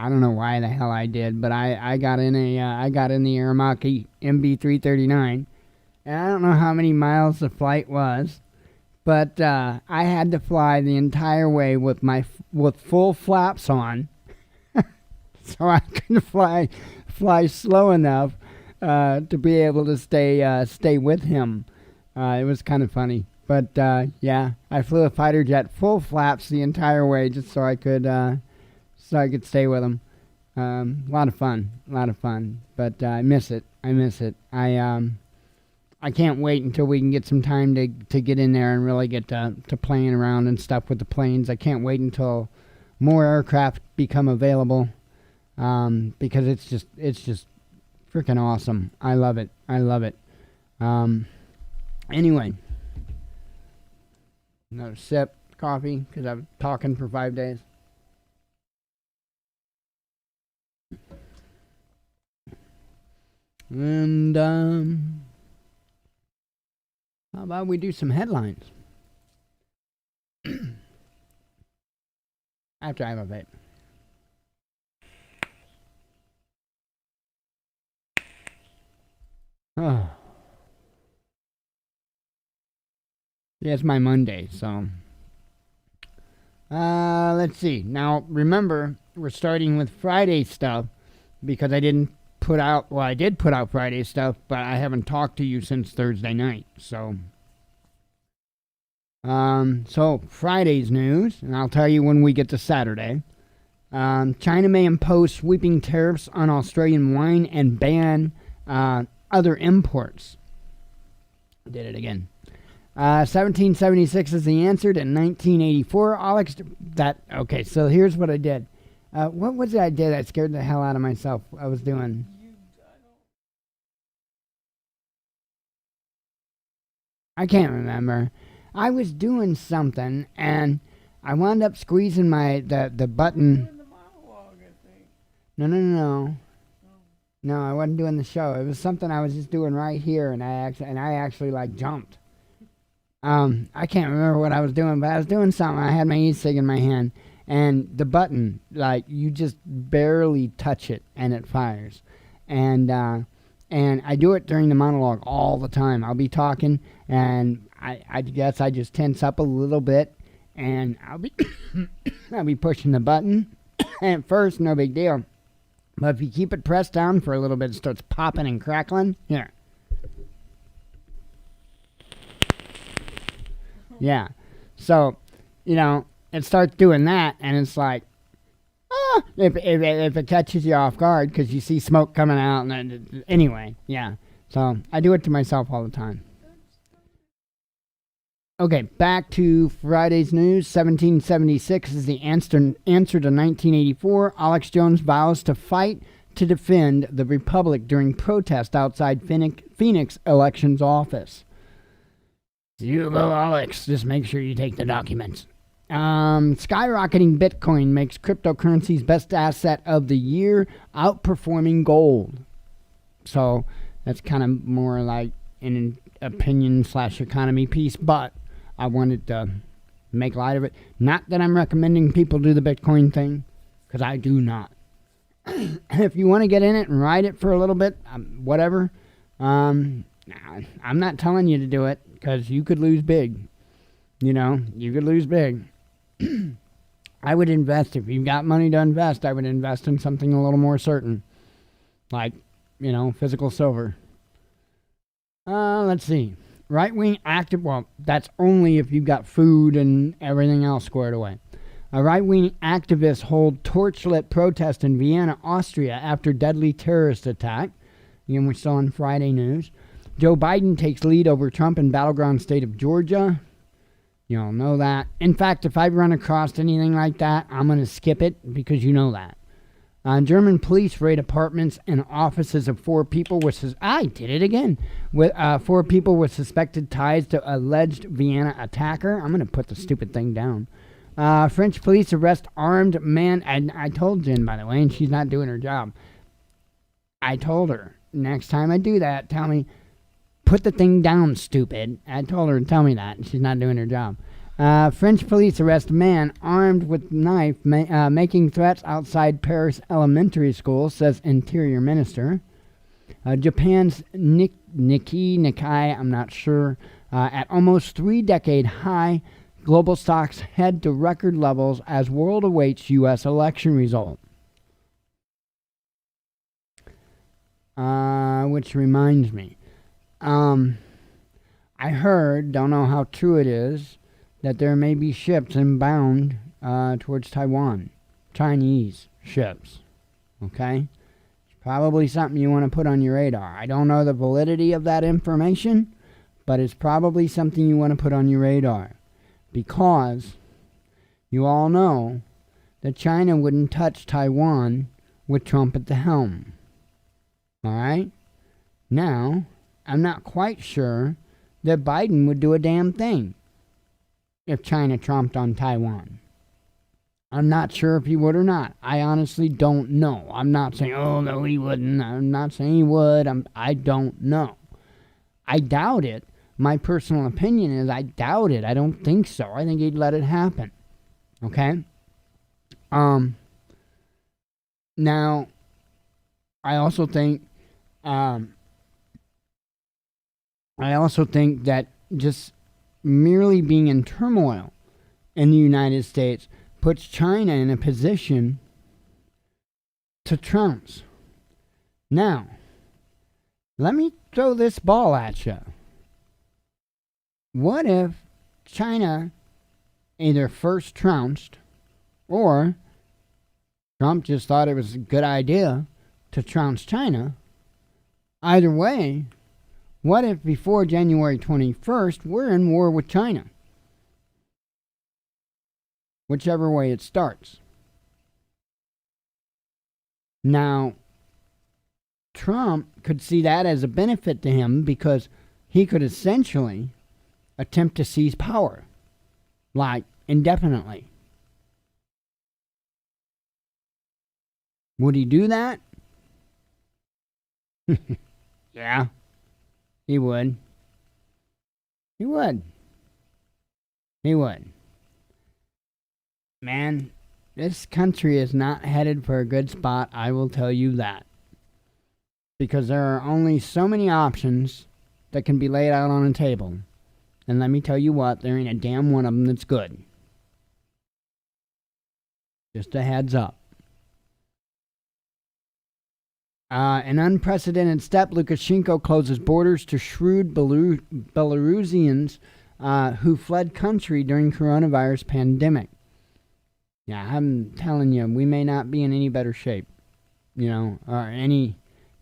don't know why the hell I did, but I got in the Aramaki MB339, and I don't know how many miles the flight was, but I had to fly the entire way with full flaps on, so I could fly slow enough to be able to stay with him. It was kind of funny, but yeah, I flew a fighter jet full flaps the entire way just so I could stay with him. A lot of fun, but I miss it. I can't wait until we can get some time to get in there and really get to playing around and stuff with the planes. I can't wait until more aircraft become available, because it's just freaking awesome. I love it. Anyway, another sip of coffee because I've been talking for 5 days. And how about we do some headlines? After I have a vape. Oh. Yeah, it's my Monday, so. Let's see. Now, remember, we're starting with Friday stuff because I didn't put out, well, I did put out Friday stuff, but I haven't talked to you since Thursday night, so. So Friday's news, and I'll tell you when we get to Saturday. China may impose sweeping tariffs on Australian wine and ban other imports. Did it again. 1776 is the answer to 1984. Okay, so here's what I did. What was it I did that scared the hell out of myself? I was doing. I can't remember. I was doing something and I wound up squeezing the button. No. No, I wasn't doing the show. It was something I was just doing right here, and I actually like jumped. I can't remember what I was doing, but I was doing something. I had my e-cig in my hand, and the button, like, you just barely touch it, and it fires. And I do it during the monologue all the time. I'll be talking, and I guess I just tense up a little bit, and I'll be pushing the button. And at first, no big deal. But if you keep it pressed down for a little bit, it starts popping and crackling. Here. Yeah. So, it starts doing that, and it's like, if it catches you off guard, because you see smoke coming out, and then, anyway, yeah. So, I do it to myself all the time. Okay, back to Friday's news. 1776 is the answer to 1984. Alex Jones vows to fight to defend the Republic during protest outside Phoenix elections office. You go, Alex. Just make sure you take the documents. Skyrocketing Bitcoin makes cryptocurrency's best asset of the year, outperforming gold. So that's kind of more like an opinion/economy piece, but I wanted to make light of it. Not that I'm recommending people do the Bitcoin thing, because I do not. If you want to get in it and ride it for a little bit, whatever. I'm not telling you to do it, because you could lose big. You could lose big. I would invest. If you've got money to invest, I would invest in something a little more certain. Like, physical silver. Let's see. Right-wing active, well, that's only if you've got food and everything else squared away. A right-wing activist hold torch-lit protest in Vienna, Austria after deadly terrorist attack. Again, we're still on Friday news. Joe Biden takes lead over Trump in battleground state of Georgia. You all know that. In fact, if I run across anything like that, I'm going to skip it because you know that. German police raid apartments and offices of 4 people with I did it again. With 4 people with suspected ties to alleged Vienna attacker. I'm going to put the stupid thing down. French police arrest armed man. And I told Jen, by the way, and she's not doing her job. I told her, next time I do that, tell me, put the thing down, stupid. I told her to tell me that, and she's not doing her job. French police arrest man armed with knife making threats outside Paris elementary school, says Interior Minister. Japan's Nikkei, I'm not sure, at almost 3-decade high, global stocks head to record levels as world awaits U.S. election result. Which reminds me, I heard, don't know how true it is, that there may be ships inbound towards Taiwan. Chinese ships. Okay? It's probably something you want to put on your radar. I don't know the validity of that information, but it's probably something you want to put on your radar. Because you all know that China wouldn't touch Taiwan with Trump at the helm. Alright? Now, I'm not quite sure that Biden would do a damn thing if China tromped on Taiwan. I'm not sure if he would or not. I honestly don't know. I'm not saying, oh, no, he wouldn't. I'm not saying he would. I don't know. I doubt it, my personal opinion is I doubt it. I don't think so. I think he'd let it happen. Okay? Now, I also think that just merely being in turmoil in the United States puts China in a position to trounce. Now, let me throw this ball at you. What if China either first trounced or Trump just thought it was a good idea to trounce China? Either way, what if before January 21st we're in war with China? Whichever way it starts. Now, Trump could see that as a benefit to him because he could essentially attempt to seize power, like indefinitely. Would he do that? Yeah, he would. He would. He would. Man, this country is not headed for a good spot, I will tell you that. Because there are only so many options that can be laid out on a table. And let me tell you what, there ain't a damn one of them that's good. Just a heads up. An unprecedented step, Lukashenko closes borders to shrewd Belarusians who fled country during coronavirus pandemic. Yeah, I'm telling you, we may not be in any better shape, or any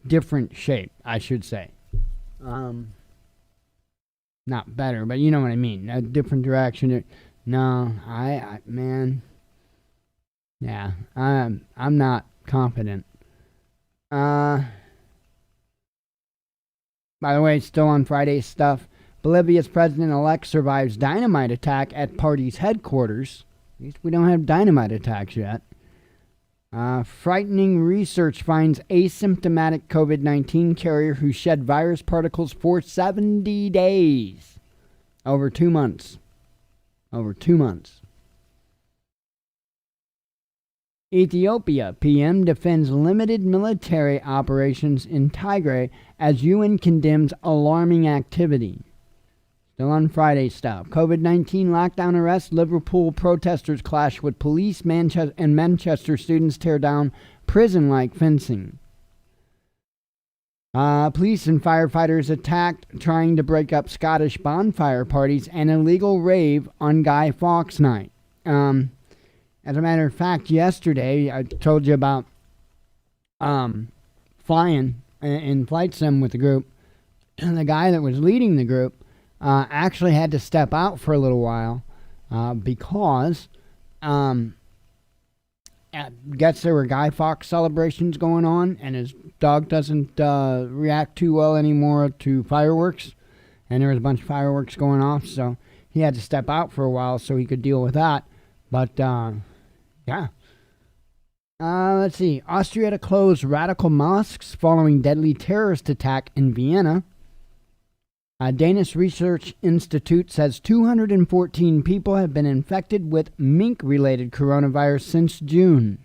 different shape, I should say. Not better, but you know what I mean. A different direction. No, man. Yeah, I'm not confident. By the way, still on Friday's stuff, Bolivia's president-elect survives dynamite attack at party's headquarters. At least we don't have dynamite attacks yet. Frightening research finds asymptomatic COVID-19 carrier who shed virus particles for 70 days. Over 2 months. Ethiopia PM defends limited military operations in Tigray as UN condemns alarming activity. Still on Friday stuff. COVID-19 lockdown arrest. Liverpool protesters clash with police. Manchester students tear down prison-like fencing. Police and firefighters attacked trying to break up Scottish bonfire parties and illegal rave on Guy Fawkes night. As a matter of fact, yesterday I told you about flying in flight sim with the group. And the guy that was leading the group actually had to step out for a little while because I guess there were Guy Fawkes celebrations going on, and his dog doesn't react too well anymore to fireworks, and there was a bunch of fireworks going off, so he had to step out for a while so he could deal with that. But yeah. Let's see. Austria to close radical mosques following deadly terrorist attack in Vienna. A Danish Research Institute says 214 people have been infected with mink-related coronavirus since June.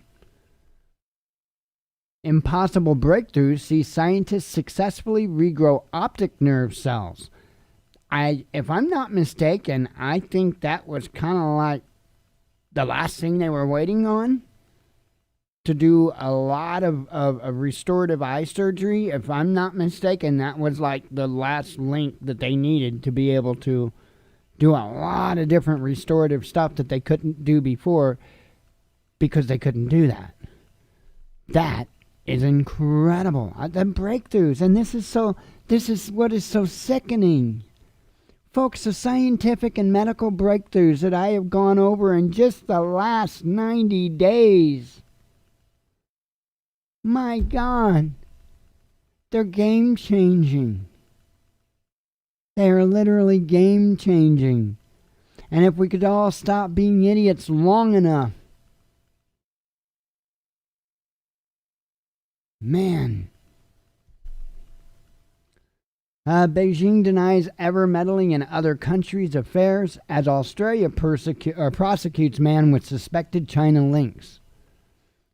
Impossible breakthroughs see scientists successfully regrow optic nerve cells. If I'm not mistaken, I think that was kind of like the last thing they were waiting on to do a lot of restorative eye surgery. If I'm not mistaken, that was like the last link that they needed to be able to do a lot of different restorative stuff that they couldn't do before because they couldn't do that. That is incredible. The breakthroughs, and this is what is so sickening. Folks, the scientific and medical breakthroughs that I have gone over in just the last 90 days. My God, they're game-changing. They are literally game-changing. And if we could all stop being idiots long enough, man, Beijing denies ever meddling in other countries' affairs as Australia prosecutes man with suspected China links.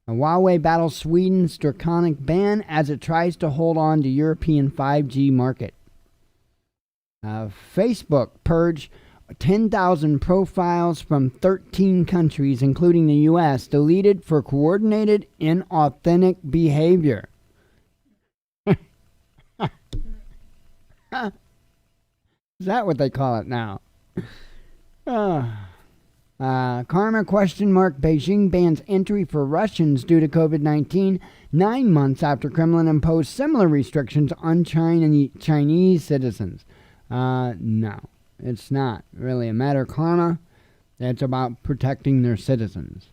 Huawei battles Sweden's draconic ban as it tries to hold on to European 5G market. Facebook purged 10,000 profiles from 13 countries, including the U.S., deleted for coordinated inauthentic behavior. Is that what they call it now? Karma ? Beijing bans entry for Russians due to COVID-19 9 months after Kremlin imposed similar restrictions on Chinese citizens. No, it's not really a matter of karma. It's about protecting their citizens.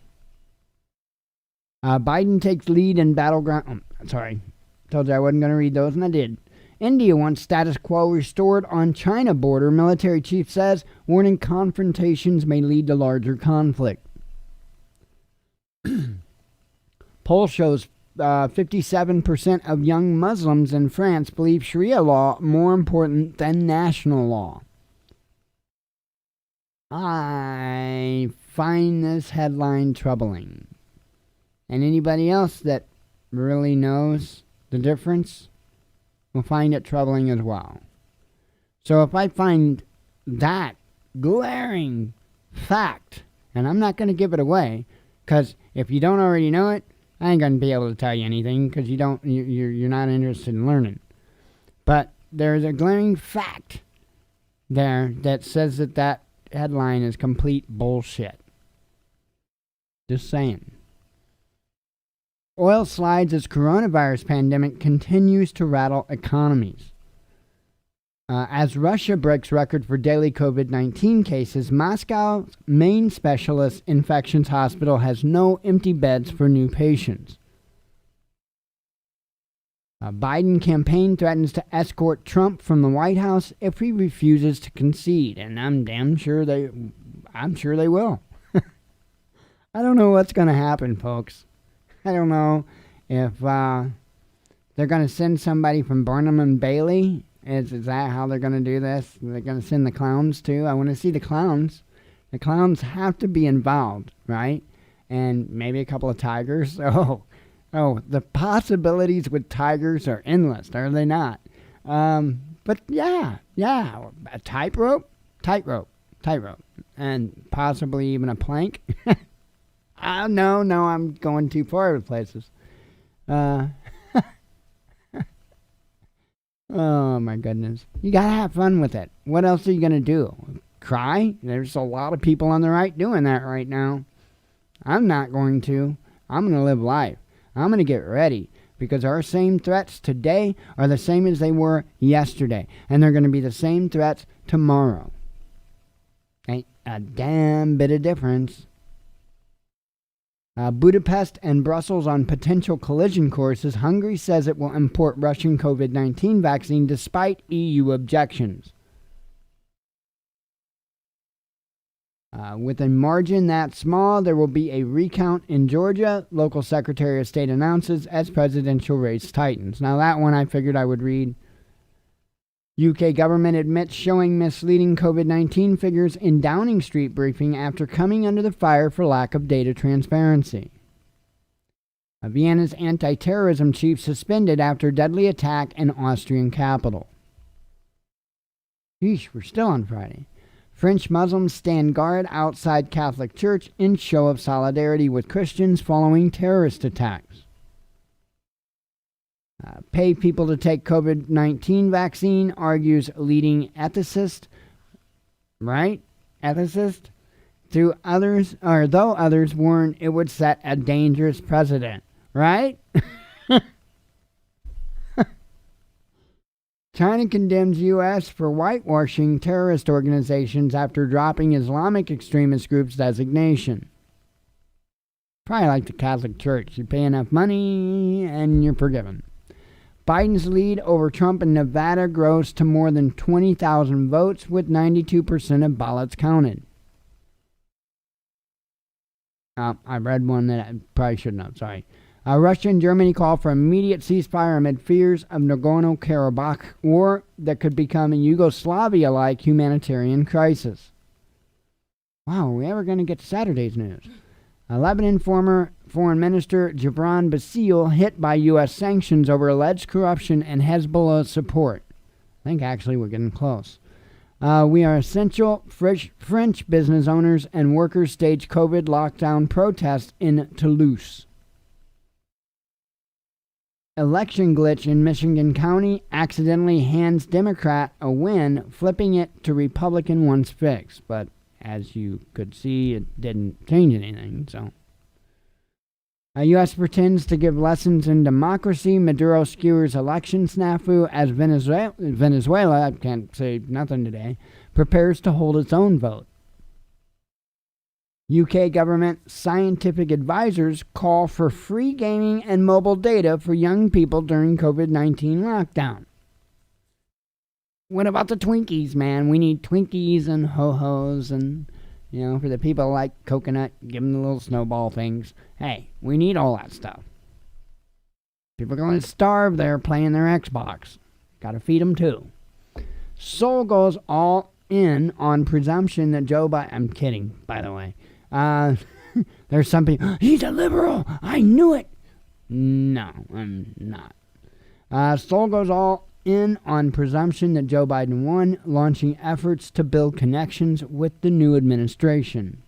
Biden takes lead in battleground. Sorry, told you I wasn't going to read those, and I did. India wants status quo restored on China border, military chief says, warning confrontations may lead to larger conflict. Poll shows 57% of young Muslims in France believe Sharia law more important than national law. I find this headline troubling. And anybody else that really knows the difference will find it troubling as well. So if I find that glaring fact, and I'm not going to give it away, because if you don't already know it, I ain't going to be able to tell you anything, because you're not interested in learning. But there's a glaring fact there that says that headline is complete bullshit. Just saying. Oil slides as coronavirus pandemic continues to rattle economies. As Russia breaks record for daily COVID-19 cases, Moscow's main specialist infections hospital has no empty beds for new patients. Biden campaign threatens to escort Trump from the White House if he refuses to concede, and I'm sure they will. I don't know what's going to happen, folks. I don't know if they're going to send somebody from Barnum and Bailey. Is that how they're going to do this? They're going to send the clowns too? I want to see the clowns. The clowns have to be involved, right? And maybe a couple of tigers. Oh, the possibilities with tigers are endless, are they not? But yeah, a tightrope, and possibly even a plank. No, I'm going too far with places. Oh my goodness. You gotta have fun with it. What else are you gonna do? Cry? There's a lot of people on the right doing that right now. I'm not going to. I'm gonna live life. I'm gonna get ready. Because our same threats today are the same as they were yesterday. And they're gonna be the same threats tomorrow. Ain't a damn bit of difference. Budapest and Brussels on potential collision courses. Hungary says it will import Russian COVID-19 vaccine despite EU objections. With a margin that small, there will be a recount in Georgia, local Secretary of State announces as presidential race tightens. Now that one I figured I would read. UK government admits showing misleading COVID-19 figures in Downing Street briefing after coming under the fire for lack of data transparency. Vienna's anti-terrorism chief suspended after deadly attack in Austrian capital. Yeesh, we're still on Friday. French Muslims stand guard outside Catholic Church in show of solidarity with Christians following terrorist attacks. Pay people to take COVID-19 vaccine, argues leading ethicist, right? Ethicist? Though others warn it would set a dangerous precedent, right? China condemns U.S. for whitewashing terrorist organizations after dropping Islamic extremist groups designation. Probably like the Catholic Church. You pay enough money and you're forgiven. Biden's lead over Trump in Nevada grows to more than 20,000 votes with 92% of ballots counted. I read one that I probably shouldn't have, sorry. Russia and Germany call for immediate ceasefire amid fears of Nagorno-Karabakh war that could become a Yugoslavia-like humanitarian crisis. Wow, are we ever going to get to Saturday's news? Lebanon former Foreign Minister Gibran Bassil hit by U.S. sanctions over alleged corruption and Hezbollah support. I think actually we're getting close. We are essential. French business owners and workers stage COVID lockdown protest in Toulouse. Election glitch in Michigan County accidentally hands Democrat a win, flipping it to Republican once fixed. But as you could see, it didn't change anything. So, U.S. pretends to give lessons in democracy. Maduro skewers election snafu as Venezuela, I can't say nothing today, prepares to hold its own vote. UK government scientific advisors call for free gaming and mobile data for young people during COVID-19 lockdown. What about the Twinkies, man? We need Twinkies and ho-hos and, for the people like coconut, give them the little snowball things. Hey, we need all that stuff. People are going to starve there playing their Xbox. Got to feed them too. Seoul goes all in on presumption that Joe Biden... I'm kidding, by the way. There's some people, he's a liberal, I knew it. No, I'm not. Seoul goes all in on presumption that Joe Biden won, launching efforts to build connections with the new administration.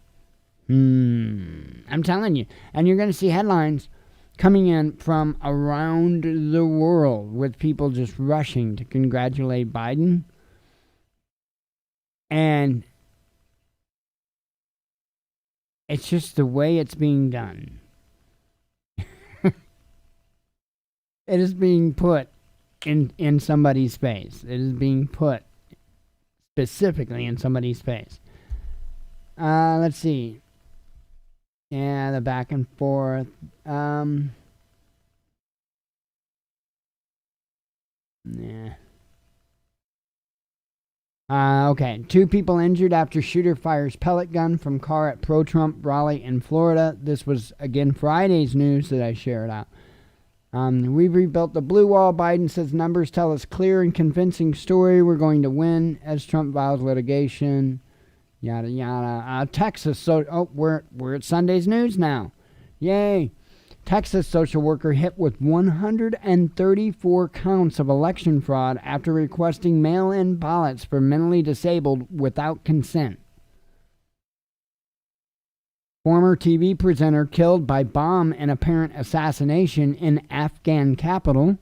I'm telling you. And you're going to see headlines coming in from around the world with people just rushing to congratulate Biden. And it's just the way it's being done. It is being put in somebody's face. It is being put specifically in somebody's face. Let's see. Yeah, the back and forth. Yeah. Okay, 2 people injured after shooter fires pellet gun from car at pro-Trump rally in Florida. This was, again, Friday's news that I shared out. We've rebuilt the blue wall. Biden says numbers tell us clear and convincing story. We're going to win as Trump vows litigation. Yada, yada. Texas. We're at Sunday's news now. Yay. Texas social worker hit with 134 counts of election fraud after requesting mail-in ballots for mentally disabled without consent. Former TV presenter killed by bomb and apparent assassination in Afghan capital.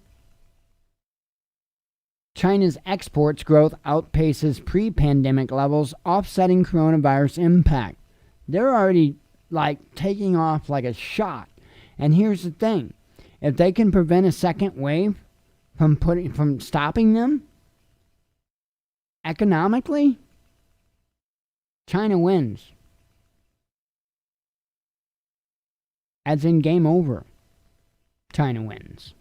China's exports growth outpaces pre-pandemic levels, offsetting coronavirus impact. They're already taking off like a shot. And here's the thing. If they can prevent a second wave from stopping them economically, China wins. As in game over. China wins.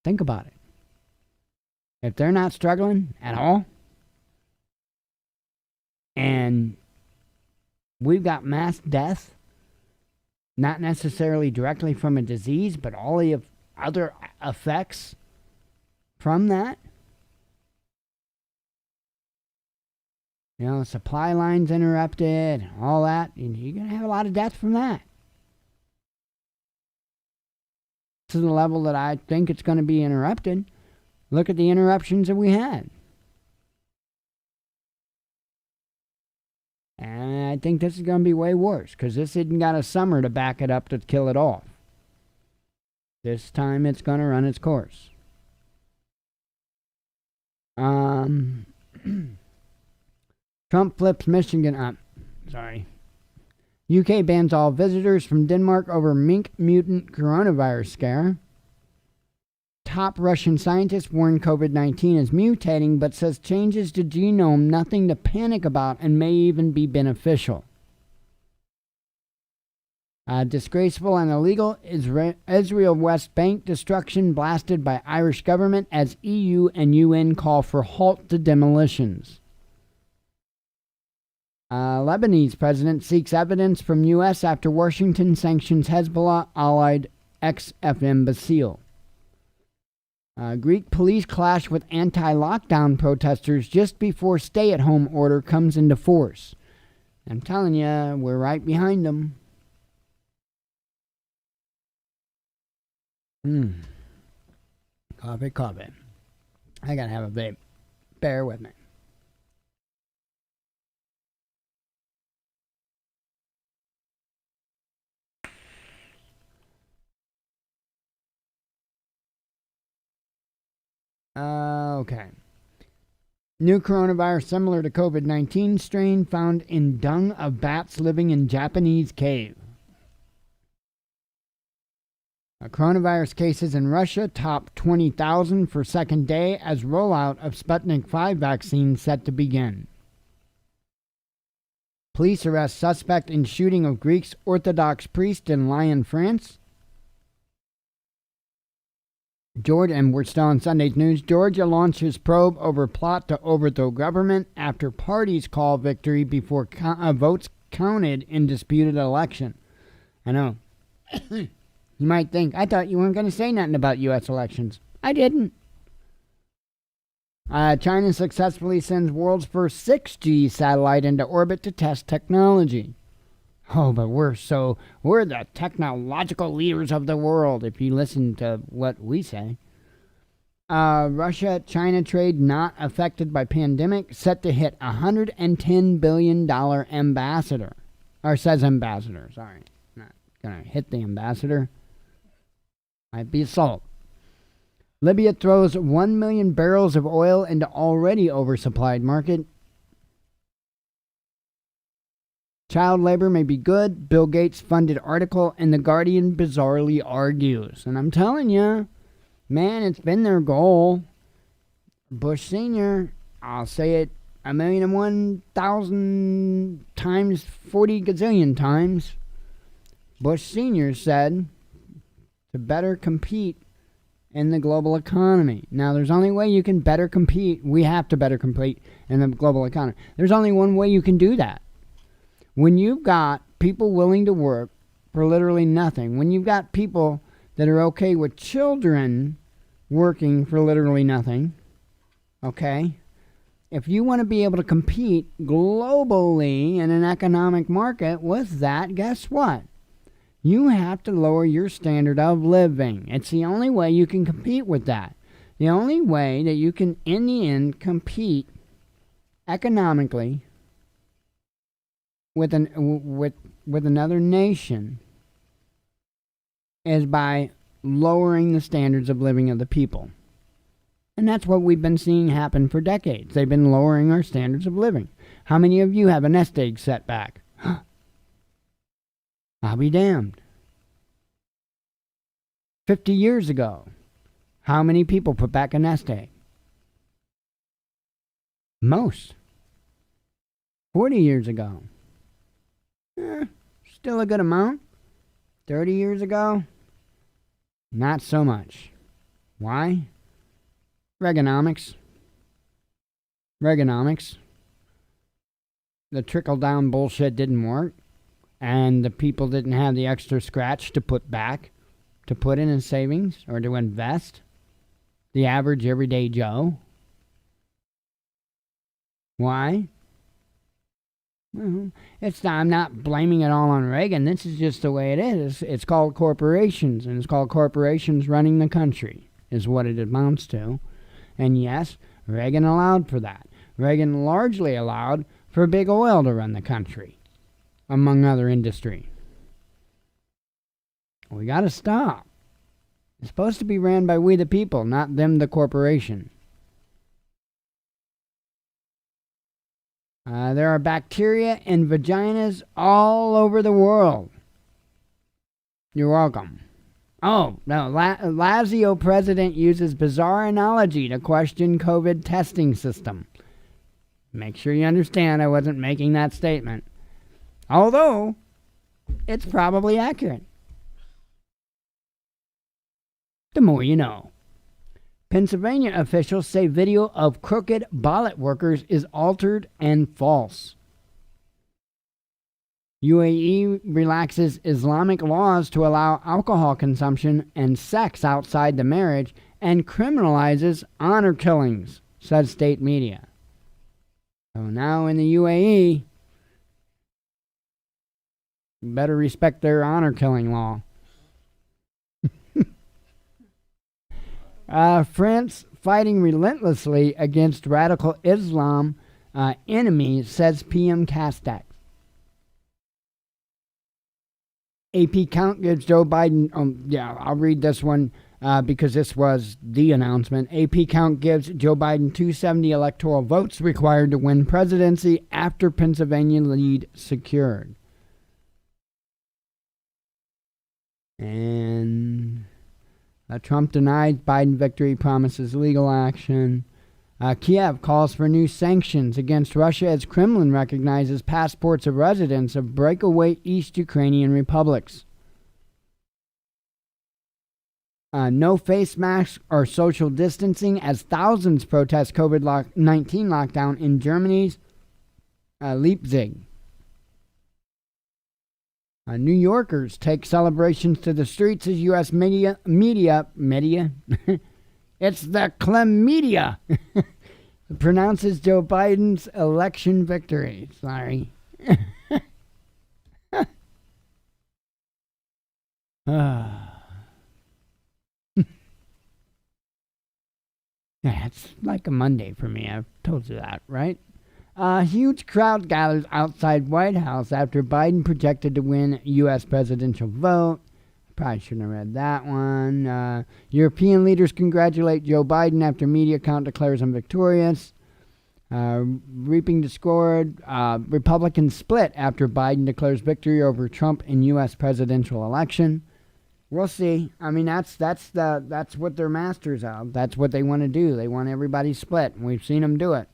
Think about it. If they're not struggling at all, and we've got mass death, not necessarily directly from a disease, but all the other effects from that. Supply lines interrupted, all that. You're going to have a lot of death from that. To the level that I think it's going to be interrupted. Look at the interruptions that we had. And I think this is going to be way worse, because this isn't got a summer to back it up to kill it off. This time it's going to run its course. Trump flips Michigan up. UK bans all visitors from Denmark over mink mutant coronavirus scare. Top Russian scientist warned COVID-19 is mutating, but says changes to genome nothing to panic about and may even be beneficial. Disgraceful and illegal Israel West Bank destruction blasted by Irish government as EU and UN call for halt to demolitions. Lebanese president seeks evidence from U.S. after Washington sanctions Hezbollah-allied ex-FM Basile. Greek police clash with anti-lockdown protesters just before stay-at-home order comes into force. I'm telling you, we're right behind them. Coffee. I gotta have a vape. Bear with me. Okay. New coronavirus similar to COVID-19 strain found in dung of bats living in Japanese cave. Coronavirus cases in Russia top 20,000 for second day as rollout of Sputnik 5 vaccine set to begin. Police arrest suspect in shooting of Greek Orthodox priest in Lyon, France. And we're still on Sunday's news. Georgia launches probe over plot to overthrow government after parties call victory before votes counted in disputed election. I know. You might think, I thought you weren't going to say nothing about U.S. elections. I didn't. China successfully sends world's first 6G satellite into orbit to test technology. Oh, but we're the technological leaders of the world, if you listen to what we say. Russia-China trade not affected by pandemic, set to hit $110 billion ambassador. Or says ambassador, sorry. Not gonna hit the ambassador. Might be assault. Libya throws 1 million barrels of oil into already oversupplied market. Child labor may be good, Bill Gates funded article, and The Guardian bizarrely argues. And I'm telling you, man, it's been their goal. Bush Sr., I'll say it 1,001,000 times, 40 gazillion times. Bush Sr. said to better compete in the global economy. Now, there's only way you can better compete. We have to better compete in the global economy. There's only one way you can do that. When you've got people willing to work for literally nothing, when you've got people that are okay with children working for literally nothing, okay? If you want to be able to compete globally in an economic market with that, guess what? You have to lower your standard of living. It's the only way you can compete with that. The only way that you can, in the end, compete economically with another nation is by lowering the standards of living of the people. And that's what we've been seeing happen for decades. They've been lowering our standards of living. How many of you have a nest egg setback? I'll be damned. 50 years ago, how many people put back a nest egg? Most. 40 years ago, still a good amount. 30 years ago, not so much. Why? Reaganomics. The trickle-down bullshit didn't work, and the people didn't have the extra scratch to put back, to put in savings, or to invest. The average everyday Joe. Why? Well, I'm not blaming it all on Reagan. This is just the way it is. It's called corporations, and it's called corporations running the country, is what it amounts to. And yes, Reagan allowed for that. Reagan largely allowed for big oil to run the country, among other industry. We got to stop. It's supposed to be ran by we the people, not them the corporation. There are bacteria in vaginas all over the world. You're welcome. Oh, no, Lazio president uses bizarre analogy to question COVID testing system. Make sure you understand I wasn't making that statement. Although, it's probably accurate. The more you know. Pennsylvania officials say video of crooked ballot workers is altered and false. UAE relaxes Islamic laws to allow alcohol consumption and sex outside the marriage and criminalizes honor killings, says state media. So now in the UAE, you better respect their honor killing law. France fighting relentlessly against radical Islam enemies, says PM Castex. AP count gives Joe Biden, I'll read this one because this was the announcement. AP count gives Joe Biden 270 electoral votes required to win presidency after Pennsylvania lead secured. And Trump denies Biden victory, promises legal action. Kiev calls for new sanctions against Russia as Kremlin recognizes passports of residents of breakaway East Ukrainian republics. No face masks or social distancing as thousands protest COVID-19 lockdown in Germany's Leipzig. New Yorkers take celebrations to the streets as U.S. media it's the chlamydia, pronounces Joe Biden's election victory. Sorry. Yeah, it's like a Monday for me. I've told you that, right? A huge crowd gathers outside White House after Biden projected to win U.S. presidential vote. Probably shouldn't have read that one. European leaders congratulate Joe Biden after media count declares him victorious. Reaping discord. Republicans split after Biden declares victory over Trump in U.S. presidential election. We'll see. I mean, that's what they're masters of. That's what they want to do. They want everybody split, and we've seen them do it.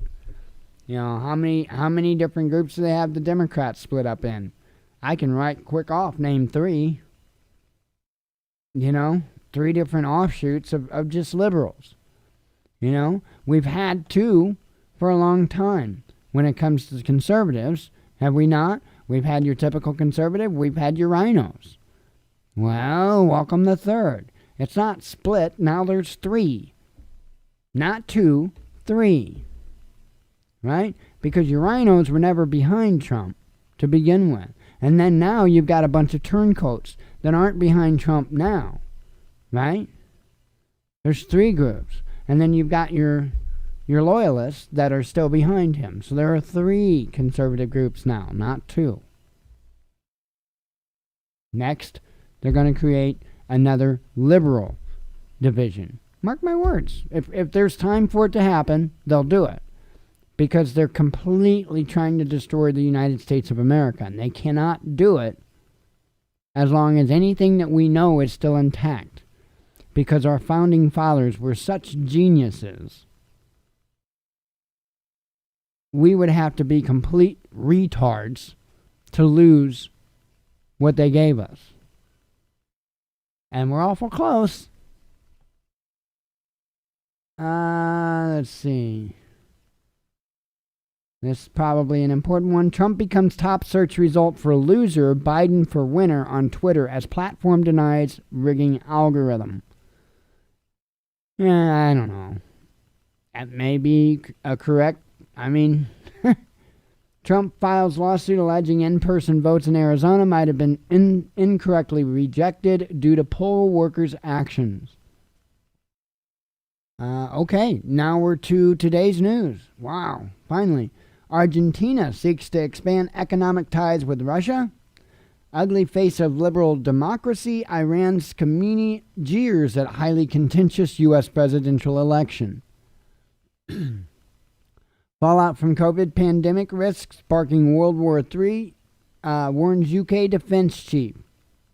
You know, how many different groups do they have the Democrats split up in? I can name 3. You know, 3 different offshoots of just liberals. You know, we've had 2 for a long time. When it comes to conservatives, have we not? We've had your typical conservative. We've had your rhinos. Well, welcome the 3rd. It's not split. Now there's 3. Not 2, 3. Right? Because your rhinos were never behind Trump to begin with. And then now you've got a bunch of turncoats that aren't behind Trump now. Right? There's 3 groups. And then you've got your loyalists that are still behind him. So there are 3 conservative groups now, not 2. Next, they're going to create another liberal division. Mark my words. If there's time for it to happen, they'll do it. Because they're completely trying to destroy the United States of America. And they cannot do it as long as anything that we know is still intact. Because our founding fathers were such geniuses. We would have to be complete retards to lose what they gave us. And we're awful close. Let's see. This is probably an important one. Trump becomes top search result for loser, Biden for winner on Twitter as platform denies rigging algorithm. I don't know. That may be correct. I mean, Trump files lawsuit alleging in-person votes in Arizona might have been incorrectly rejected due to poll workers' actions. Okay, now we're to today's news. Wow, finally. Argentina seeks to expand economic ties with Russia. Ugly face of liberal democracy. Iran's Khamenei jeers at highly contentious U.S. presidential election. Fallout from COVID pandemic risks sparking World War III, warns UK defense chief.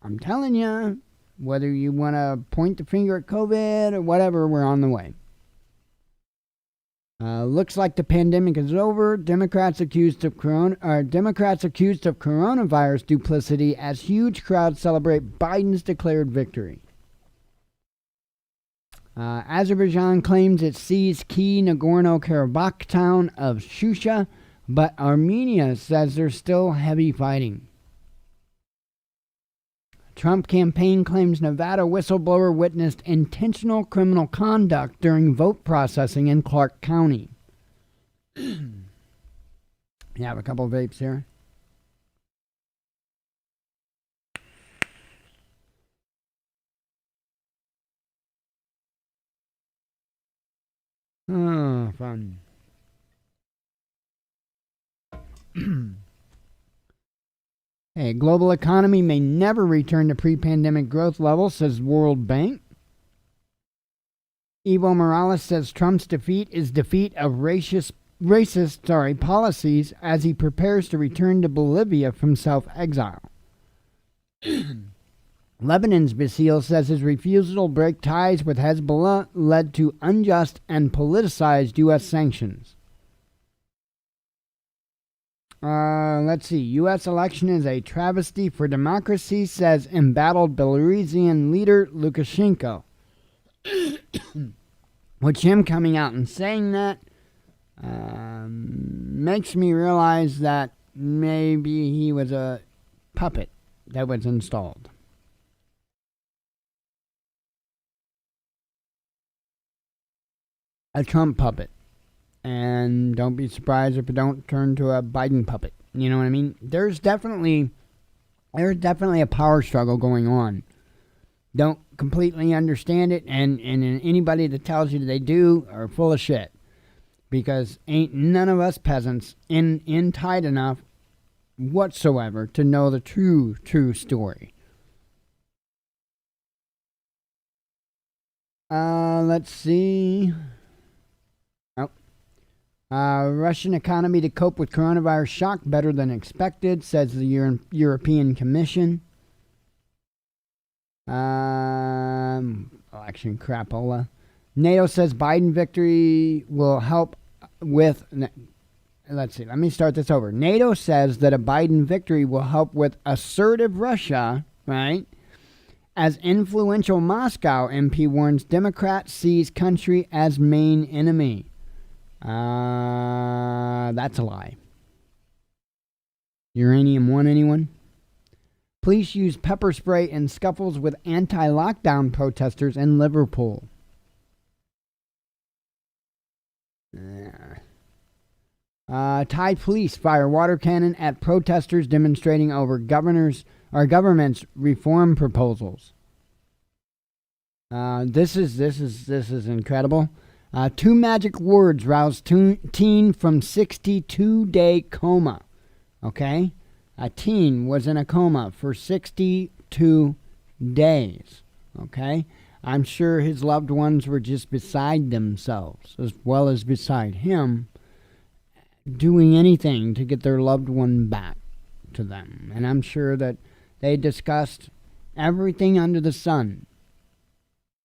I'm telling you, whether you want to point the finger at COVID or whatever, we're on the way. Looks like the pandemic is over. Democrats accused of coronavirus duplicity as huge crowds celebrate Biden's declared victory. Azerbaijan claims it seized key Nagorno-Karabakh town of Shusha, but Armenia says there's still heavy fighting. Trump campaign claims Nevada whistleblower witnessed intentional criminal conduct during vote processing in Clark County. You have a couple of vapes here. Oh, fun. Hey, global economy may never return to pre-pandemic growth levels, says World Bank. Evo Morales says Trump's defeat is defeat of racist policies as he prepares to return to Bolivia from self-exile. Lebanon's Basile says his refusal to break ties with Hezbollah led to unjust and politicized U.S. sanctions. Let's see. U.S. election is a travesty for democracy, says embattled Belarusian leader Lukashenko. Which him coming out and saying that makes me realize that maybe he was a puppet that was installed. A Trump puppet. And don't be surprised if it don't turn to a Biden puppet. You know what I mean? There's definitely a power struggle going on. Don't completely understand it, and anybody that tells you they do are full of shit. Because ain't none of us peasants in tight enough whatsoever to know the true story. Let's see. Russian economy to cope with coronavirus shock better than expected, says the European Commission. Election crapola. NATO says Biden victory will help with... Let's see, let me start this over. NATO says that a Biden victory will help with assertive Russia, right? As influential Moscow MP warns Democrat sees country as main enemy. That's a lie. Uranium One, anyone? Police use pepper spray in scuffles with anti-lockdown protesters in Liverpool. Thai police fire water cannon at protesters demonstrating over government's reform proposals. This is incredible. 2 magic words roused teen from 62-day coma. Okay? A teen was in a coma for 62 days. Okay? I'm sure his loved ones were just beside themselves, as well as beside him, doing anything to get their loved one back to them. And I'm sure that they discussed everything under the sun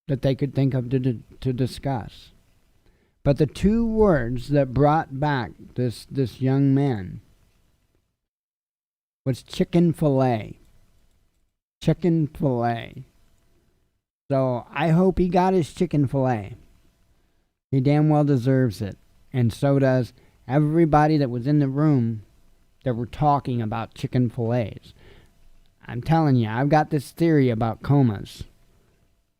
that they could think of to discuss. But the 2 words that brought back this young man was chicken fillet. Chicken fillet. So I hope he got his chicken fillet. He damn well deserves it. And so does everybody that was in the room that were talking about chicken fillets. I'm telling you, I've got this theory about comas.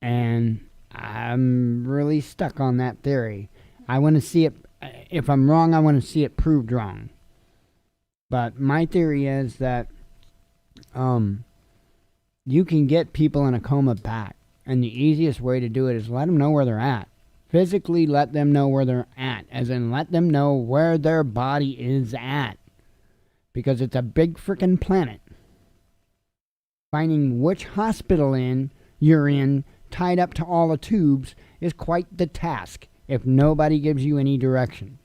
And I'm really stuck on that theory. I want to see it, if I'm wrong, I want to see it proved wrong. But my theory is that you can get people in a coma back. And the easiest way to do it is let them know where they're at. Physically let them know where they're at. As in let them know where their body is at. Because it's a big frickin' planet. Finding which hospital you're in, tied up to all the tubes, is quite the task. If nobody gives you any direction.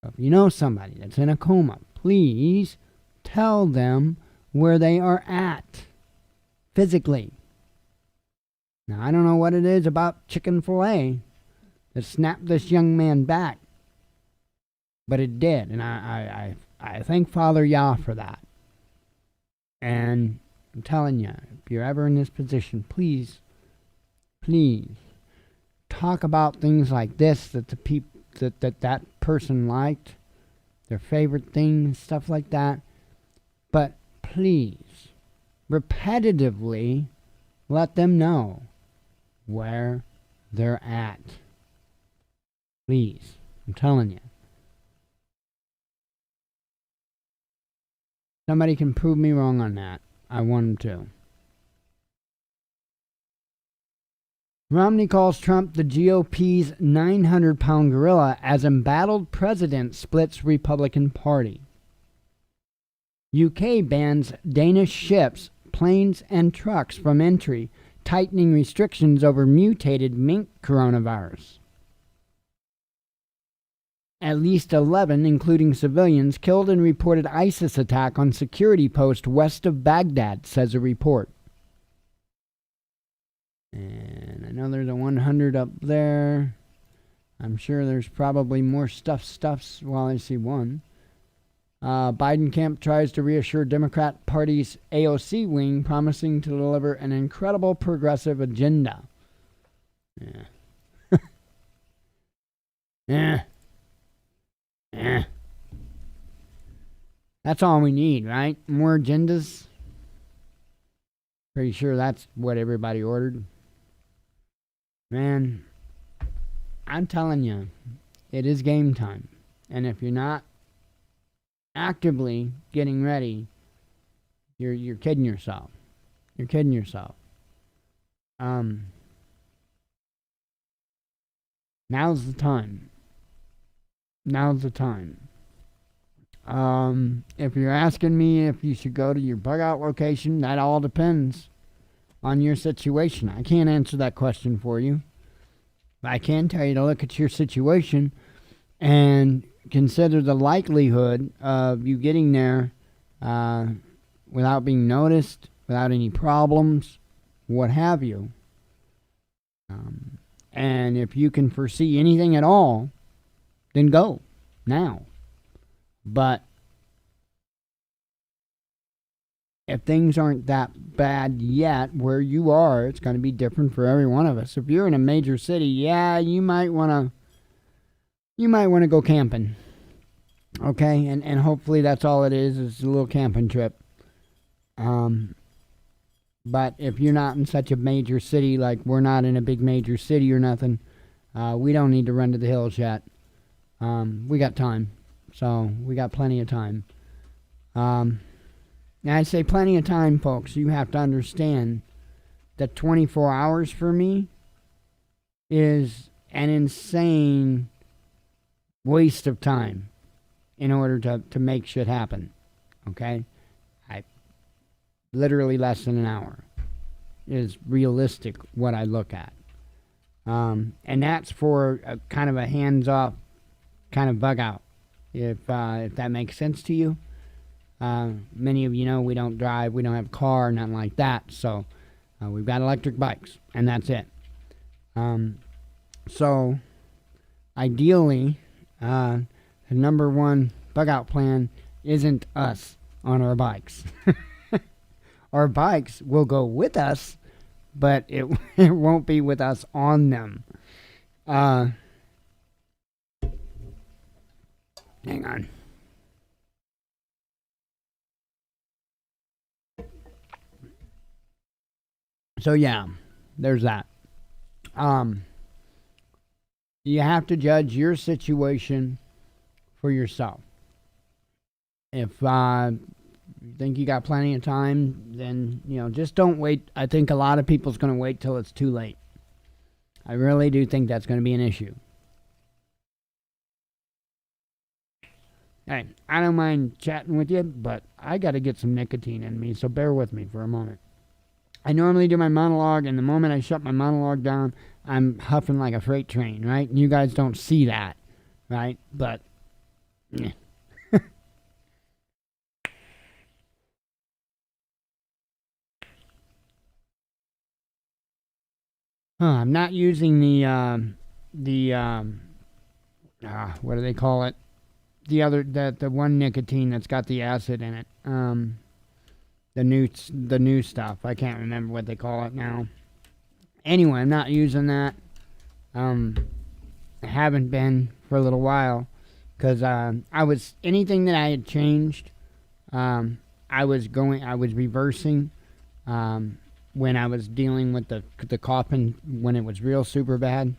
If you know somebody that's in a coma, please tell them where they are at physically. Now, I don't know what it is about chicken fillet that snapped this young man back, but it did, and I thank Father Yah for that. And I'm telling you, if you're ever in this position, please talk about things like this that the people that person liked, their favorite things, stuff like that. But please, repetitively let them know where they're at. Please, I'm telling you. Somebody can prove me wrong on that. I want them to. Romney calls Trump the GOP's 900-pound gorilla as embattled president splits Republican Party. UK bans Danish ships, planes, and trucks from entry, tightening restrictions over mutated mink coronavirus. At least 11, including civilians, killed in reported ISIS attack on security post west of Baghdad, says a report. And I know there's a 100 up there. I'm sure there's probably more stuffs. Well, I see one. Biden camp tries to reassure Democrat Party's AOC wing, promising to deliver an incredible progressive agenda. Yeah. Yeah. That's all we need, right? More agendas. Pretty sure that's what everybody ordered. Man, I'm telling you, it is game time. And if you're not actively getting ready, you're kidding yourself. You're kidding yourself. Now's the time. Now's the time. If you're asking me if you should go to your bug out location, that all depends on your situation. I can't answer that question for you. But I can tell you to look at your situation and consider the likelihood of you getting there without being noticed, without any problems, what have you. And if you can foresee anything at all, then go now. But if things aren't that bad yet where you are, it's going to be different for every one of us. If you're in a major city, yeah, you might want to go camping. Okay? And hopefully that's all it is a little camping trip. But if you're not in such a major city, like we're not in a big major city or nothing, we don't need to run to the hills yet. We got time. So we got plenty of time. And I say plenty of time, folks. You have to understand that 24 hours for me is an insane waste of time in order to make shit happen. Okay? Literally less than an hour is realistic what I look at. And that's for a kind of a hands-off kind of bug out. If that makes sense to you. Many of you know we don't drive, we don't have a car, nothing like that. So we've got electric bikes, and that's it. So ideally, the number one bug out plan isn't us on our bikes. Our bikes will go with us, but it won't be with us on them. Hang on. So yeah, there's that. You have to judge your situation for yourself. If you think you got plenty of time, then, just don't wait. I think a lot of people's going to wait till it's too late. I really do think that's going to be an issue. Hey, I don't mind chatting with you, but I got to get some nicotine in me, so bear with me for a moment. I normally do my monologue, and the moment I shut my monologue down, I'm huffing like a freight train, right? And you guys don't see that, right? But, yeah. I'm not using the what do they call it? The one nicotine that's got the acid in it. The new stuff. I can't remember what they call it now. Anyway, I'm not using that. I haven't been for a little while because I was anything that I had changed. I was reversing when I was dealing with the coughing when it was real super bad.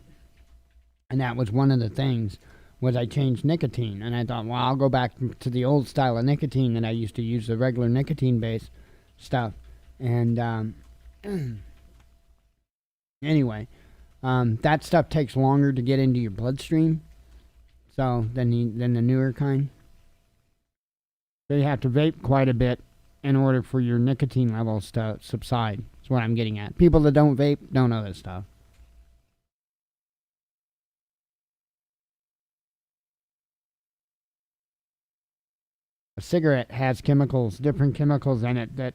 And that was one of the things, was I changed nicotine. And I thought, well, I'll go back to the old style of nicotine that I used to use, the regular nicotine-based stuff. And anyway, that stuff takes longer to get into your bloodstream, so than the newer kind. So you have to vape quite a bit in order for your nicotine levels to subside. That's what I'm getting at. People that don't vape don't know this stuff. A cigarette has chemicals, different chemicals in it that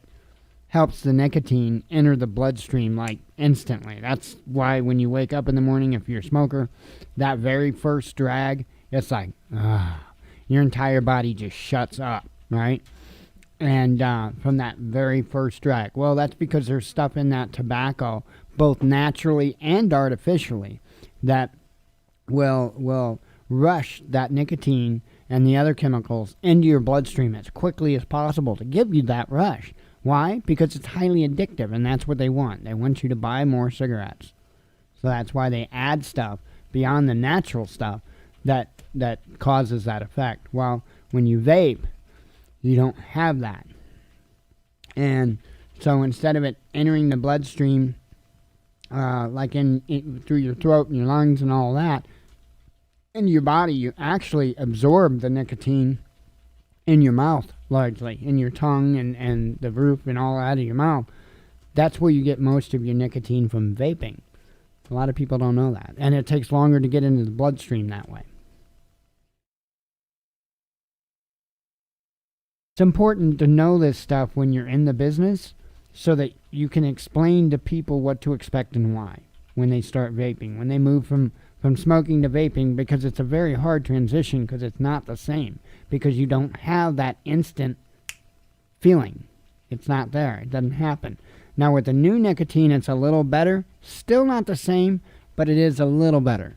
helps the nicotine enter the bloodstream like instantly. That's why when you wake up in the morning, if you're a smoker, that very first drag, it's like, your entire body just shuts up, right? And from that very first drag. Well, that's because there's stuff in that tobacco, both naturally and artificially, that will rush that nicotine and the other chemicals into your bloodstream as quickly as possible to give you that rush. Why? Because it's highly addictive, and that's what they want. They want you to buy more cigarettes. So that's why they add stuff beyond the natural stuff that causes that effect. Well, when you vape, you don't have that. And so instead of it entering the bloodstream, like through your throat and your lungs and all that, into your body, you actually absorb the nicotine in your mouth, largely, in your tongue and the roof and all out of your mouth. That's where you get most of your nicotine from vaping. A lot of people don't know that. And it takes longer to get into the bloodstream that way. It's important to know this stuff when you're in the business so that you can explain to people what to expect and why when they start vaping, when they move from smoking to vaping, because it's a very hard transition because it's not the same, because you don't have that instant feeling. It's not there. It doesn't happen. Now with the new nicotine, it's a little better. Still not the same, but it is a little better.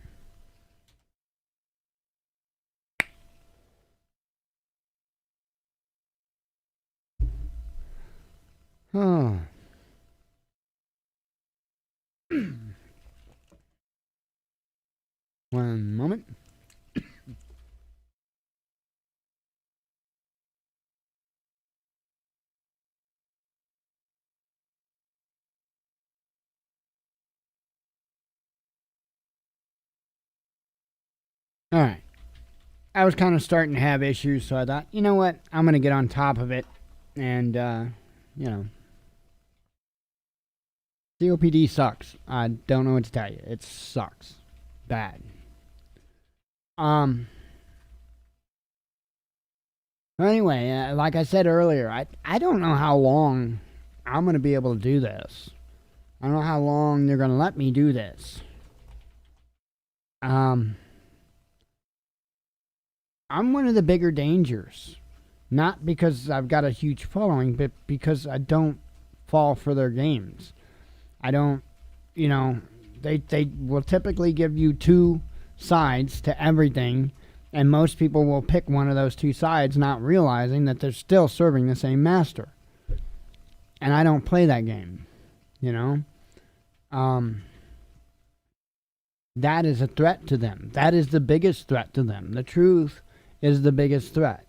Oh. One moment. All right. I was kind of starting to have issues, so I thought, you know what? I'm going to get on top of it. And, COPD sucks. I don't know what to tell you. It sucks. Bad. Anyway, like I said earlier, I don't know how long I'm going to be able to do this. I don't know how long they're going to let me do this. I'm one of the bigger dangers. Not because I've got a huge following, but because I don't fall for their games. I don't, they will typically give you two sides to everything, and most people will pick one of those two sides, not realizing that they're still serving the same master. And I don't play that game, That is a threat to them. That is the biggest threat to them. The truth is the biggest threat.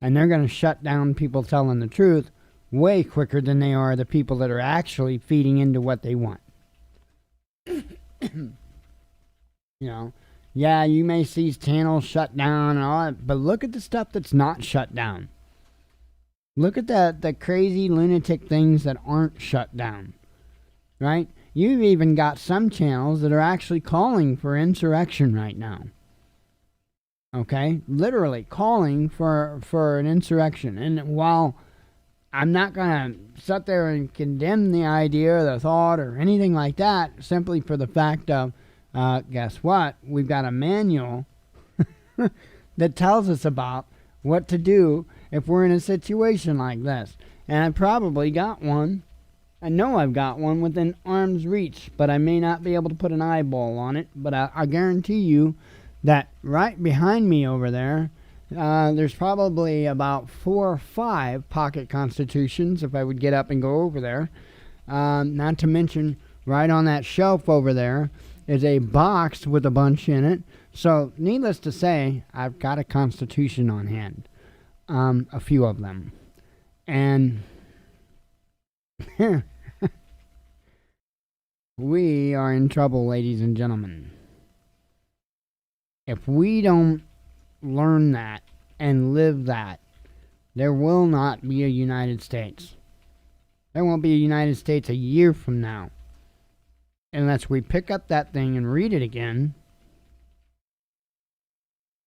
And they're going to shut down people telling the truth way quicker than they are the people that are actually feeding into what they want. Yeah, you may see channels shut down and all that, but look at the stuff that's not shut down. Look at the crazy lunatic things that aren't shut down, right? You've even got some channels that are actually calling for insurrection right now. Okay? Literally calling for an insurrection. And while I'm not going to sit there and condemn the idea or the thought or anything like that, simply for the fact of, guess what? We've got a manual that tells us about what to do if we're in a situation like this. And I probably got one. I know I've got one within arm's reach, but I may not be able to put an eyeball on it. But I guarantee you that right behind me over there, There's probably about 4 or 5 pocket constitutions if I would get up and go over there. Not to mention, right on that shelf over there is a box with a bunch in it. So, needless to say, I've got a constitution on hand. A few of them. And we are in trouble, ladies and gentlemen. If we don't learn that and live that, there will not be a United States. There won't be a United States a year from now. Unless we pick up that thing and read it again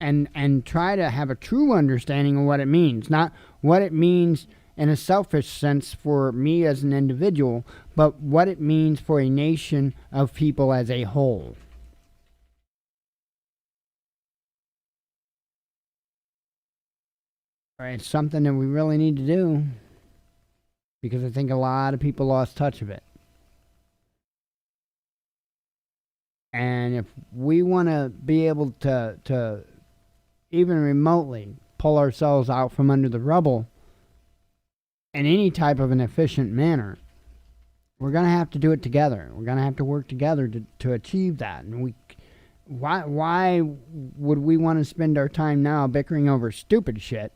and try to have a true understanding of what it means. Not what it means in a selfish sense for me as an individual, but what it means for a nation of people as a whole. Right, it's something that we really need to do because I think a lot of people lost touch of it. And if we want to be able to even remotely pull ourselves out from under the rubble in any type of an efficient manner, we're going to have to do it together. We're going to have to work together to achieve that. And why would we want to spend our time now bickering over stupid shit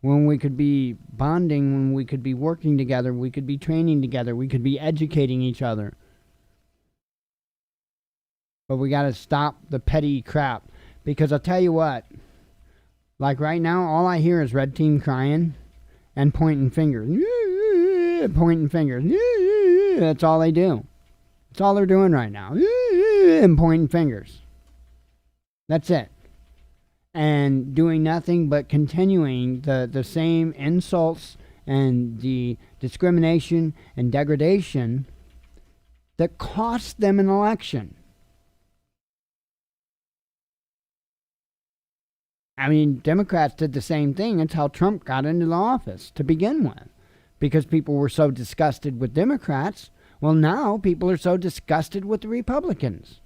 when we could be bonding, when we could be working together, we could be training together, we could be educating each other? But we got to stop the petty crap. Because I'll tell you what, like right now, all I hear is red team crying and pointing fingers. Pointing fingers. That's all they do. That's all they're doing right now. And pointing fingers. That's it. And doing nothing but continuing the same insults and the discrimination and degradation that cost them an election. I mean, Democrats did the same thing. That's how Trump got into the office to begin with. Because people were so disgusted with Democrats. Well, now people are so disgusted with the Republicans.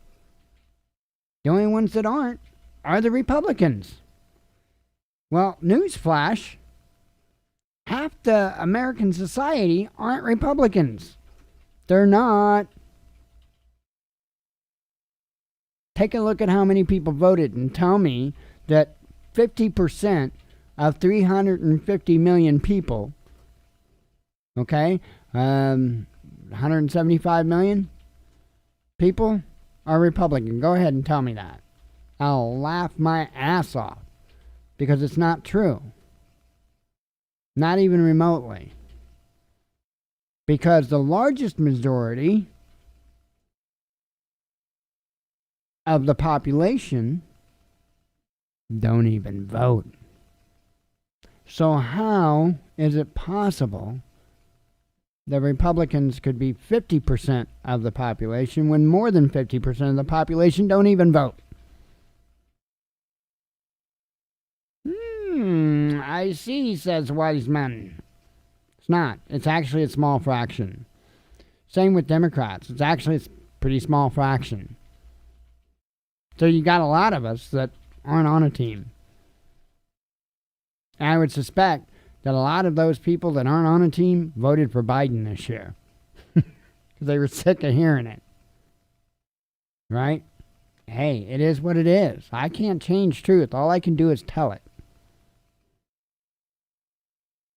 The only ones that aren't are the Republicans. Well, newsflash, half the American society aren't Republicans. They're not. Take a look at how many people voted and tell me that 50% of 350 million people, okay, 175 million people are Republican. Go ahead and tell me that. I'll laugh my ass off because it's not true. Not even remotely. Because the largest majority of the population don't even vote. So how is it possible that Republicans could be 50% of the population when more than 50% of the population don't even vote? I see, says Watchman. It's not. It's actually a small fraction. Same with Democrats. It's actually a pretty small fraction. So you got a lot of us that aren't on a team. And I would suspect that a lot of those people that aren't on a team voted for Biden this year. Because they were sick of hearing it. Right? Hey, it is what it is. I can't change truth. All I can do is tell it.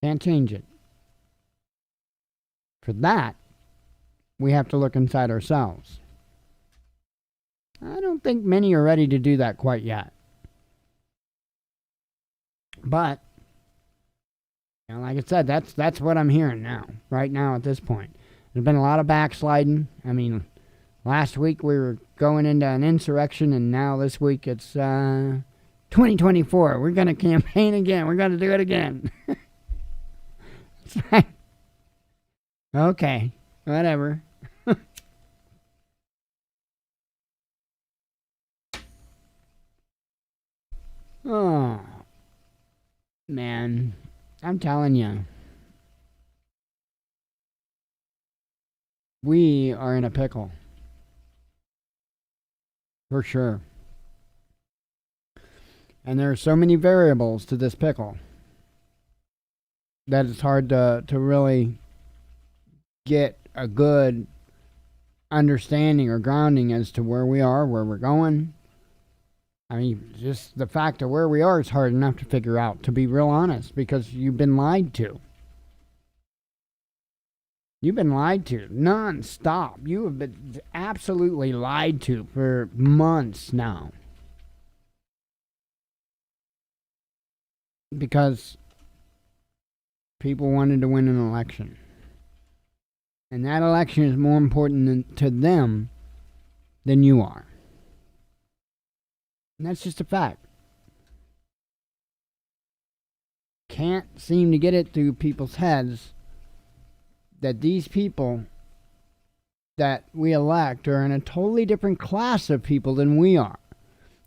Can't change it. For that, we have to look inside ourselves. I don't think many are ready to do that quite yet. But, you know, like I said, that's what I'm hearing now, right now at this point. There's been a lot of backsliding. I mean, last week we were going into an insurrection, and now this week it's 2024. We're going to campaign again. We're going to do it again. It's like, okay, whatever. Oh, man, I'm telling you, we are in a pickle. For sure. And there are so many variables to this pickle that it's hard to really get a good understanding or grounding as to where we are, where we're going. I mean, just the fact of where we are is hard enough to figure out, to be real honest, because you've been lied to. You've been lied to non-stop. You have been absolutely lied to for months now. Because people wanted to win an election. And that election is more important to them than you are. And that's just a fact. Can't seem to get it through people's heads that these people that we elect are in a totally different class of people than we are.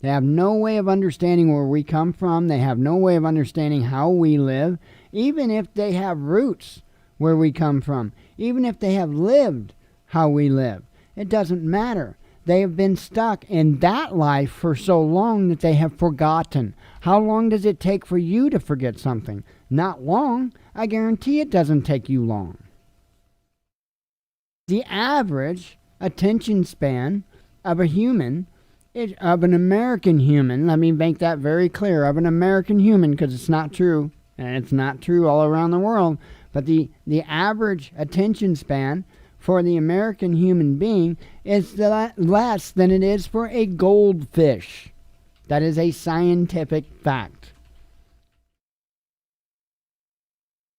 They have no way of understanding where we come from. They have no way of understanding how we live, even if they have roots where we come from, even if they have lived how we live. It doesn't matter. They have been stuck in that life for so long that they have forgotten. How long does it take for you to forget something? Not long. I guarantee it doesn't take you long. The average attention span of a human, of an American human, let me make that very clear, of an American human, because it's not true, and it's not true all around the world, but the average attention span for the American human being is less than it is for a goldfish. That is a scientific fact.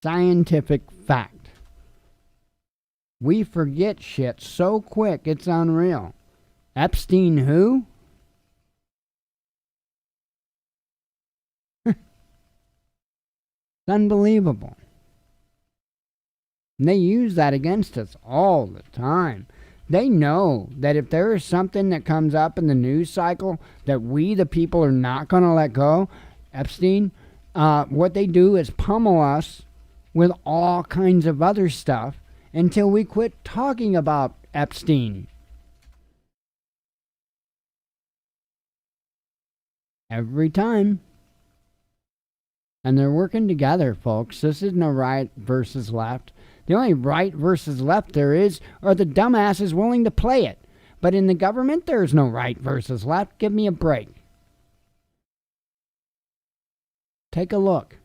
Scientific fact. We forget shit so quick, it's unreal. Epstein who? It's unbelievable. And they use that against us all the time. They know that if there is something that comes up in the news cycle that we, the people, are not going to let go, Epstein, what they do is pummel us with all kinds of other stuff until we quit talking about Epstein. Every time. And they're working together, folks. This isn't a right versus left. The only right versus left there is are the dumbasses willing to play it. But in the government, there's no right versus left. Give me a break. Take a look.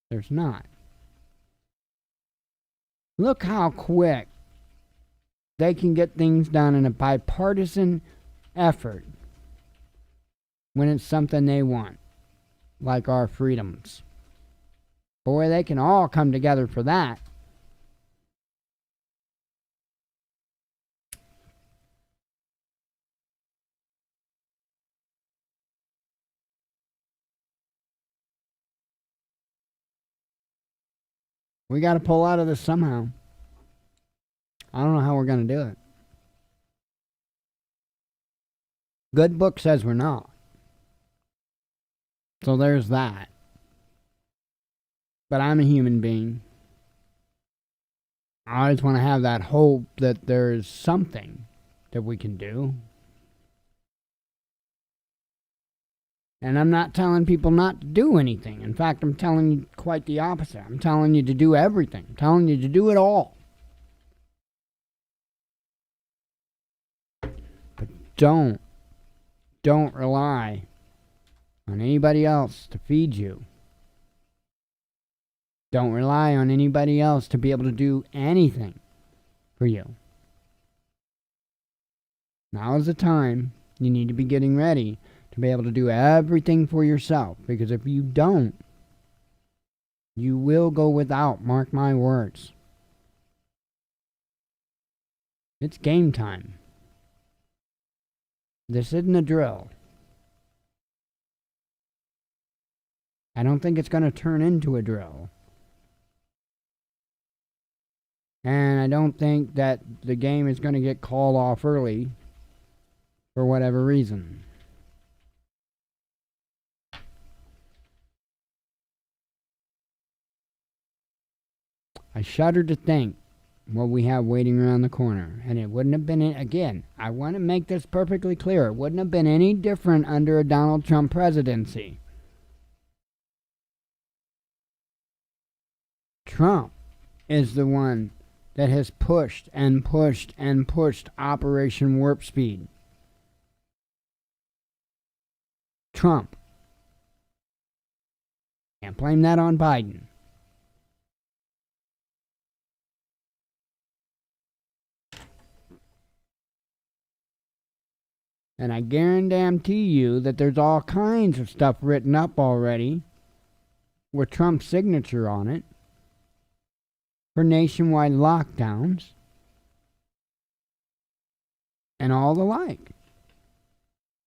There's not. Look how quick they can get things done in a bipartisan effort when it's something they want, like our freedoms. Boy, they can all come together for that. We got to pull out of this somehow. I don't know how we're going to do it. Good book says we're not. So there's that. But I'm a human being. I always want to have that hope that there's something that we can do. And I'm not telling people not to do anything. In fact, I'm telling you quite the opposite. I'm telling you to do everything. I'm telling you to do it all. But don't rely on anybody else to feed you. Don't rely on anybody else to be able to do anything for you. Now is the time you need to be getting ready to be able to do everything for yourself. Because if you don't, you will go without. Mark my words. It's game time. This isn't a drill. I don't think it's going to turn into a drill. And I don't think that the game is going to get called off early for whatever reason. I shudder to think what we have waiting around the corner. And it wouldn't have been, again, I want to make this perfectly clear, it wouldn't have been any different under a Donald Trump presidency. Trump is the one that has pushed and pushed and pushed Operation Warp Speed. Trump. Can't blame that on Biden. And I guarantee you that there's all kinds of stuff written up already with Trump's signature on it for nationwide lockdowns and all the like.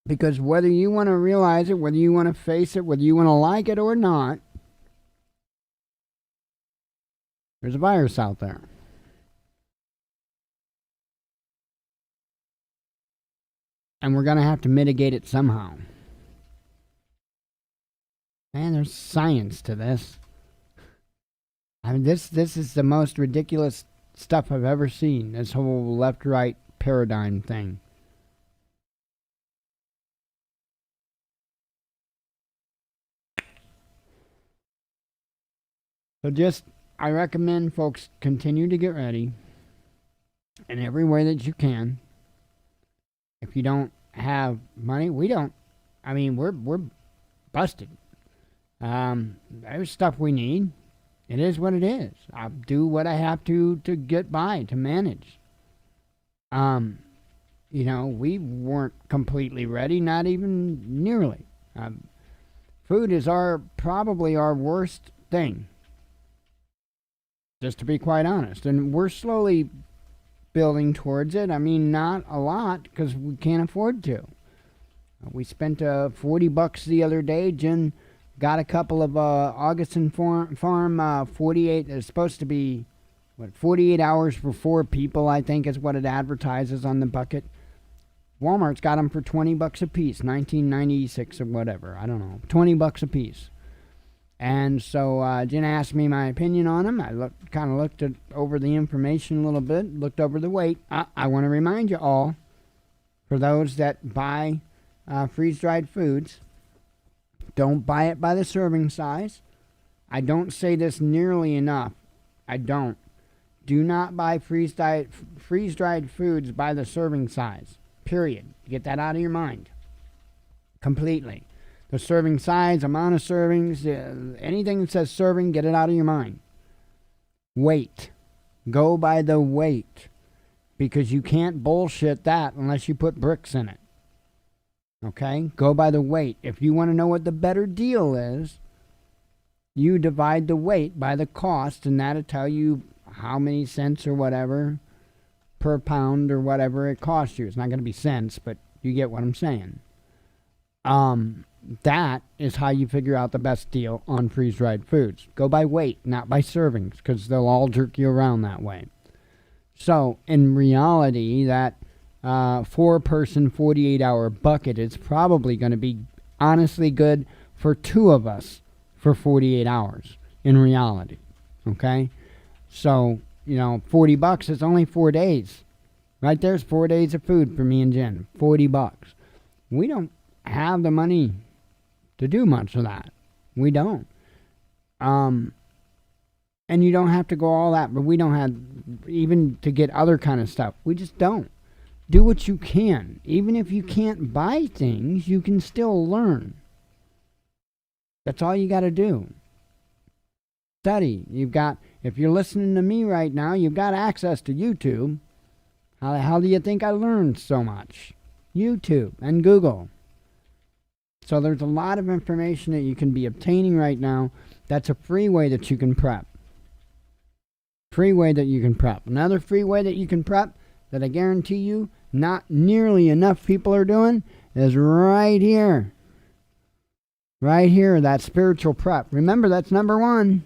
Because whether you want to realize it, whether you want to face it, whether you want to like it or not, there's a virus out there. And we're going to have to mitigate it somehow. Man, there's science to this. I mean, this is the most ridiculous stuff I've ever seen, this whole left-right paradigm thing. So I recommend folks continue to get ready in every way that you can. If you don't have money, we're busted. There's stuff we need. It is what it is. I'll do what I have to get by, to manage. We weren't completely ready, not even nearly. Food is probably our worst thing, just to be quite honest. And we're slowly building towards it. I mean, not a lot, because we can't afford to. We spent $40 the other day. Jen got a couple of Augustin Farm 48. It's supposed to be 48 hours for 4 people, I think is what it advertises on the bucket. Walmart's got them for $20 a piece, $19.96 or whatever. I don't know, $20 a piece. And so Jen asked me my opinion on them. I looked over the information a little bit, looked over the weight. I want to remind you all, for those that buy freeze-dried foods, don't buy it by the serving size. I don't say this nearly enough. I don't. Do not buy freeze-dried foods by the serving size. Period. Get that out of your mind. Completely. The serving size, amount of servings, anything that says serving, get it out of your mind. Weight. Go by the weight. Because you can't bullshit that unless you put bricks in it. Okay? Go by the weight. If you want to know what the better deal is, you divide the weight by the cost, and that'll tell you how many cents or whatever per pound or whatever it costs you. It's not going to be cents, but you get what I'm saying. That is how you figure out the best deal on freeze-dried foods. Go by weight, not by servings, because they'll all jerk you around that way. So, in reality, that 4-person 48-hour bucket is probably going to be honestly good for 2 of us for 48 hours, in reality. Okay? So, $40 is only 4 days. Right there's 4 days of food for me and Jen. $40. We don't have the money to do much of that. We don't. And you don't have to go all that, but we don't have even to get other kind of stuff. We just don't. Do what you can. Even if you can't buy things, you can still learn. That's all you got to do. Study. If you're listening to me right now, you've got access to YouTube. How the hell do you think I learned so much? YouTube and Google. So there's a lot of information that you can be obtaining right now. That's a free way that you can prep. Free way that you can prep. Another free way that you can prep that I guarantee you not nearly enough people are doing is right here. Right here, that spiritual prep. Remember, that's number 1.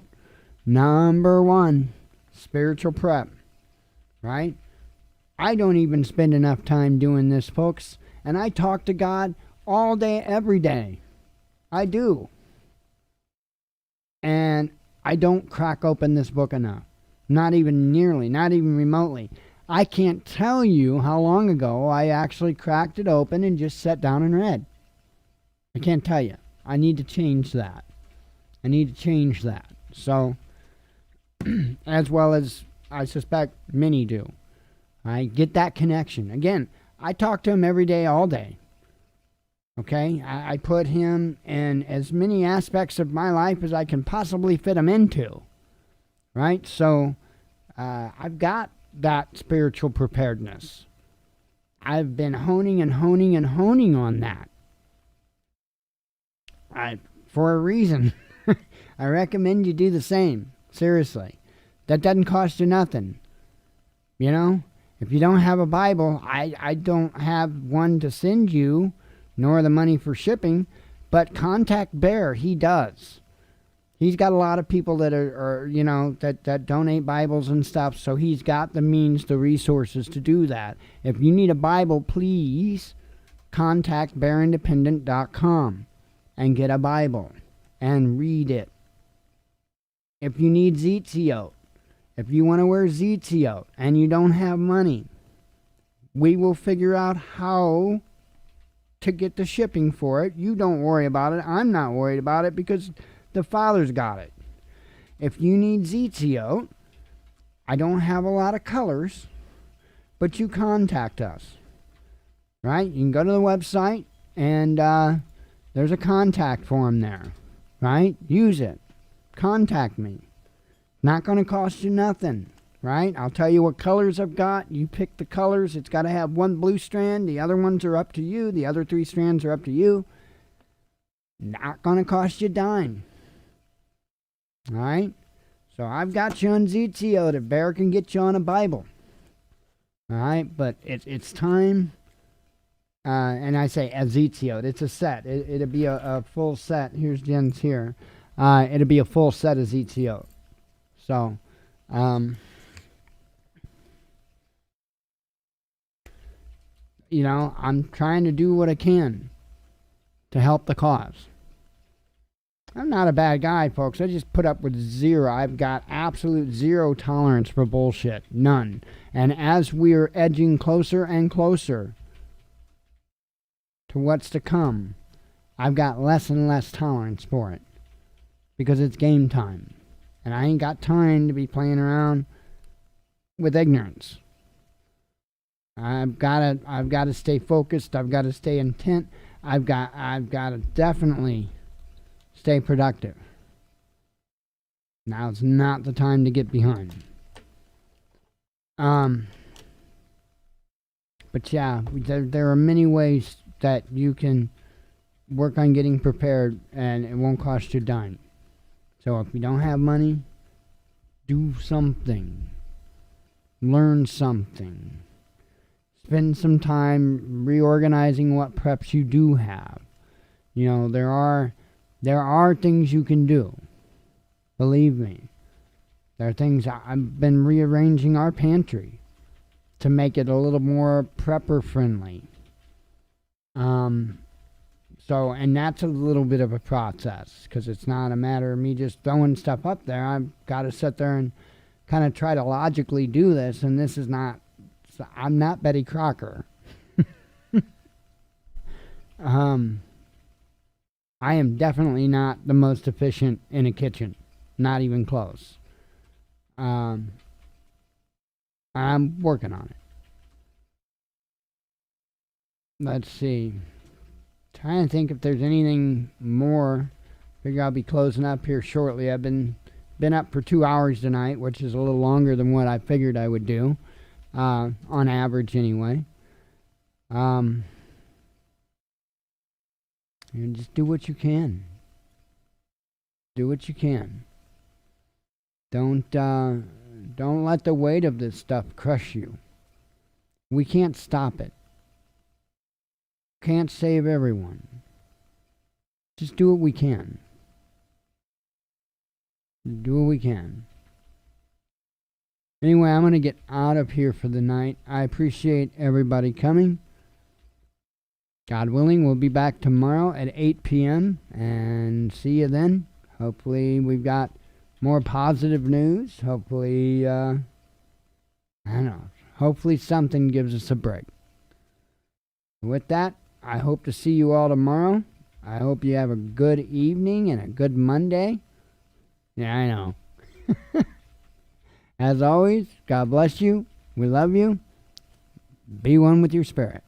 Number 1, spiritual prep. Right? I don't even spend enough time doing this, folks. And I talk to God all day, every day. I do. And I don't crack open this book enough. Not even nearly, not even remotely. I can't tell you how long ago I actually cracked it open and just sat down and read. I can't tell you. I need to change that. So, as well as I suspect many do. I get that connection. Again, I talk to him every day, all day. Okay? I put him in as many aspects of my life as I can possibly fit him into. Right? So, I've got that spiritual preparedness. I've been honing on that. For a reason. I recommend you do the same. Seriously. That doesn't cost you nothing. You know? If you don't have a Bible, I don't have one to send you, nor the money for shipping, but contact Bear. He does. He's got a lot of people that are that donate Bibles and stuff, so he's got the means, the resources to do that. If you need a Bible, please contact bearindependent.com and get a Bible and read it. If you need Zetzio, if you want to wear Zetzio and you don't have money, we will figure out how to get the shipping for it. You don't worry about it. I'm not worried about it because the Father's got it. If you need Zetzio, I don't have a lot of colors, but you contact us. Right? You can go to the website and there's a contact form there. Right? Use it. Contact me. Not going to cost you nothing. Right? I'll tell you what colors I've got. You pick the colors. It's got to have one blue strand. The other ones are up to you. The other 3 strands are up to you. Not going to cost you a dime. All right? So I've got you on Zetzio that Bear can get you on a Bible. All right? But it's time. And I say a Zetzio. It's a set. It'll be a full set. Here's Jen's here. It'll be a full set of Zetzio. So, I'm trying to do what I can to help the cause. I'm not a bad guy, folks. I just put up with zero. I've got absolute zero tolerance for bullshit. None. And as we're edging closer and closer to what's to come, I've got less and less tolerance for it. Because it's game time. And I ain't got time to be playing around with ignorance. I've got to stay focused. I've got to stay intent. I've got to definitely stay productive. Now it's not the time to get behind. But yeah, there are many ways that you can work on getting prepared, and it won't cost you a dime. So if you don't have money, do something. Learn something. Spend some time reorganizing what preps you do have. There are things you can do. Believe me. There are things. I've been rearranging our pantry to make it a little more prepper friendly. And that's a little bit of a process, because it's not a matter of me just throwing stuff up there. I've got to sit there and kind of try to logically do this, and this is not, I'm not Betty Crocker. I am definitely not the most efficient in a kitchen. Not even close. I'm working on it. Let's see. Trying to think if there's anything more. Figure I'll be closing up here shortly. I've been up for 2 hours tonight, which is a little longer than what I figured I would do, on average anyway. And just do what you can. Do what you can. Don't let the weight of this stuff crush you. We can't stop it. Can't save everyone. Just do what we can. Do what we can. Anyway, I'm going to get out of here for the night. I appreciate everybody coming. God willing, we'll be back tomorrow at 8 p.m. and see you then. Hopefully we've got more positive news. Hopefully, I don't know. Hopefully something gives us a break. With that, I hope to see you all tomorrow. I hope you have a good evening and a good Monday. Yeah, I know. As always, God bless you. We love you. Be one with your spirit.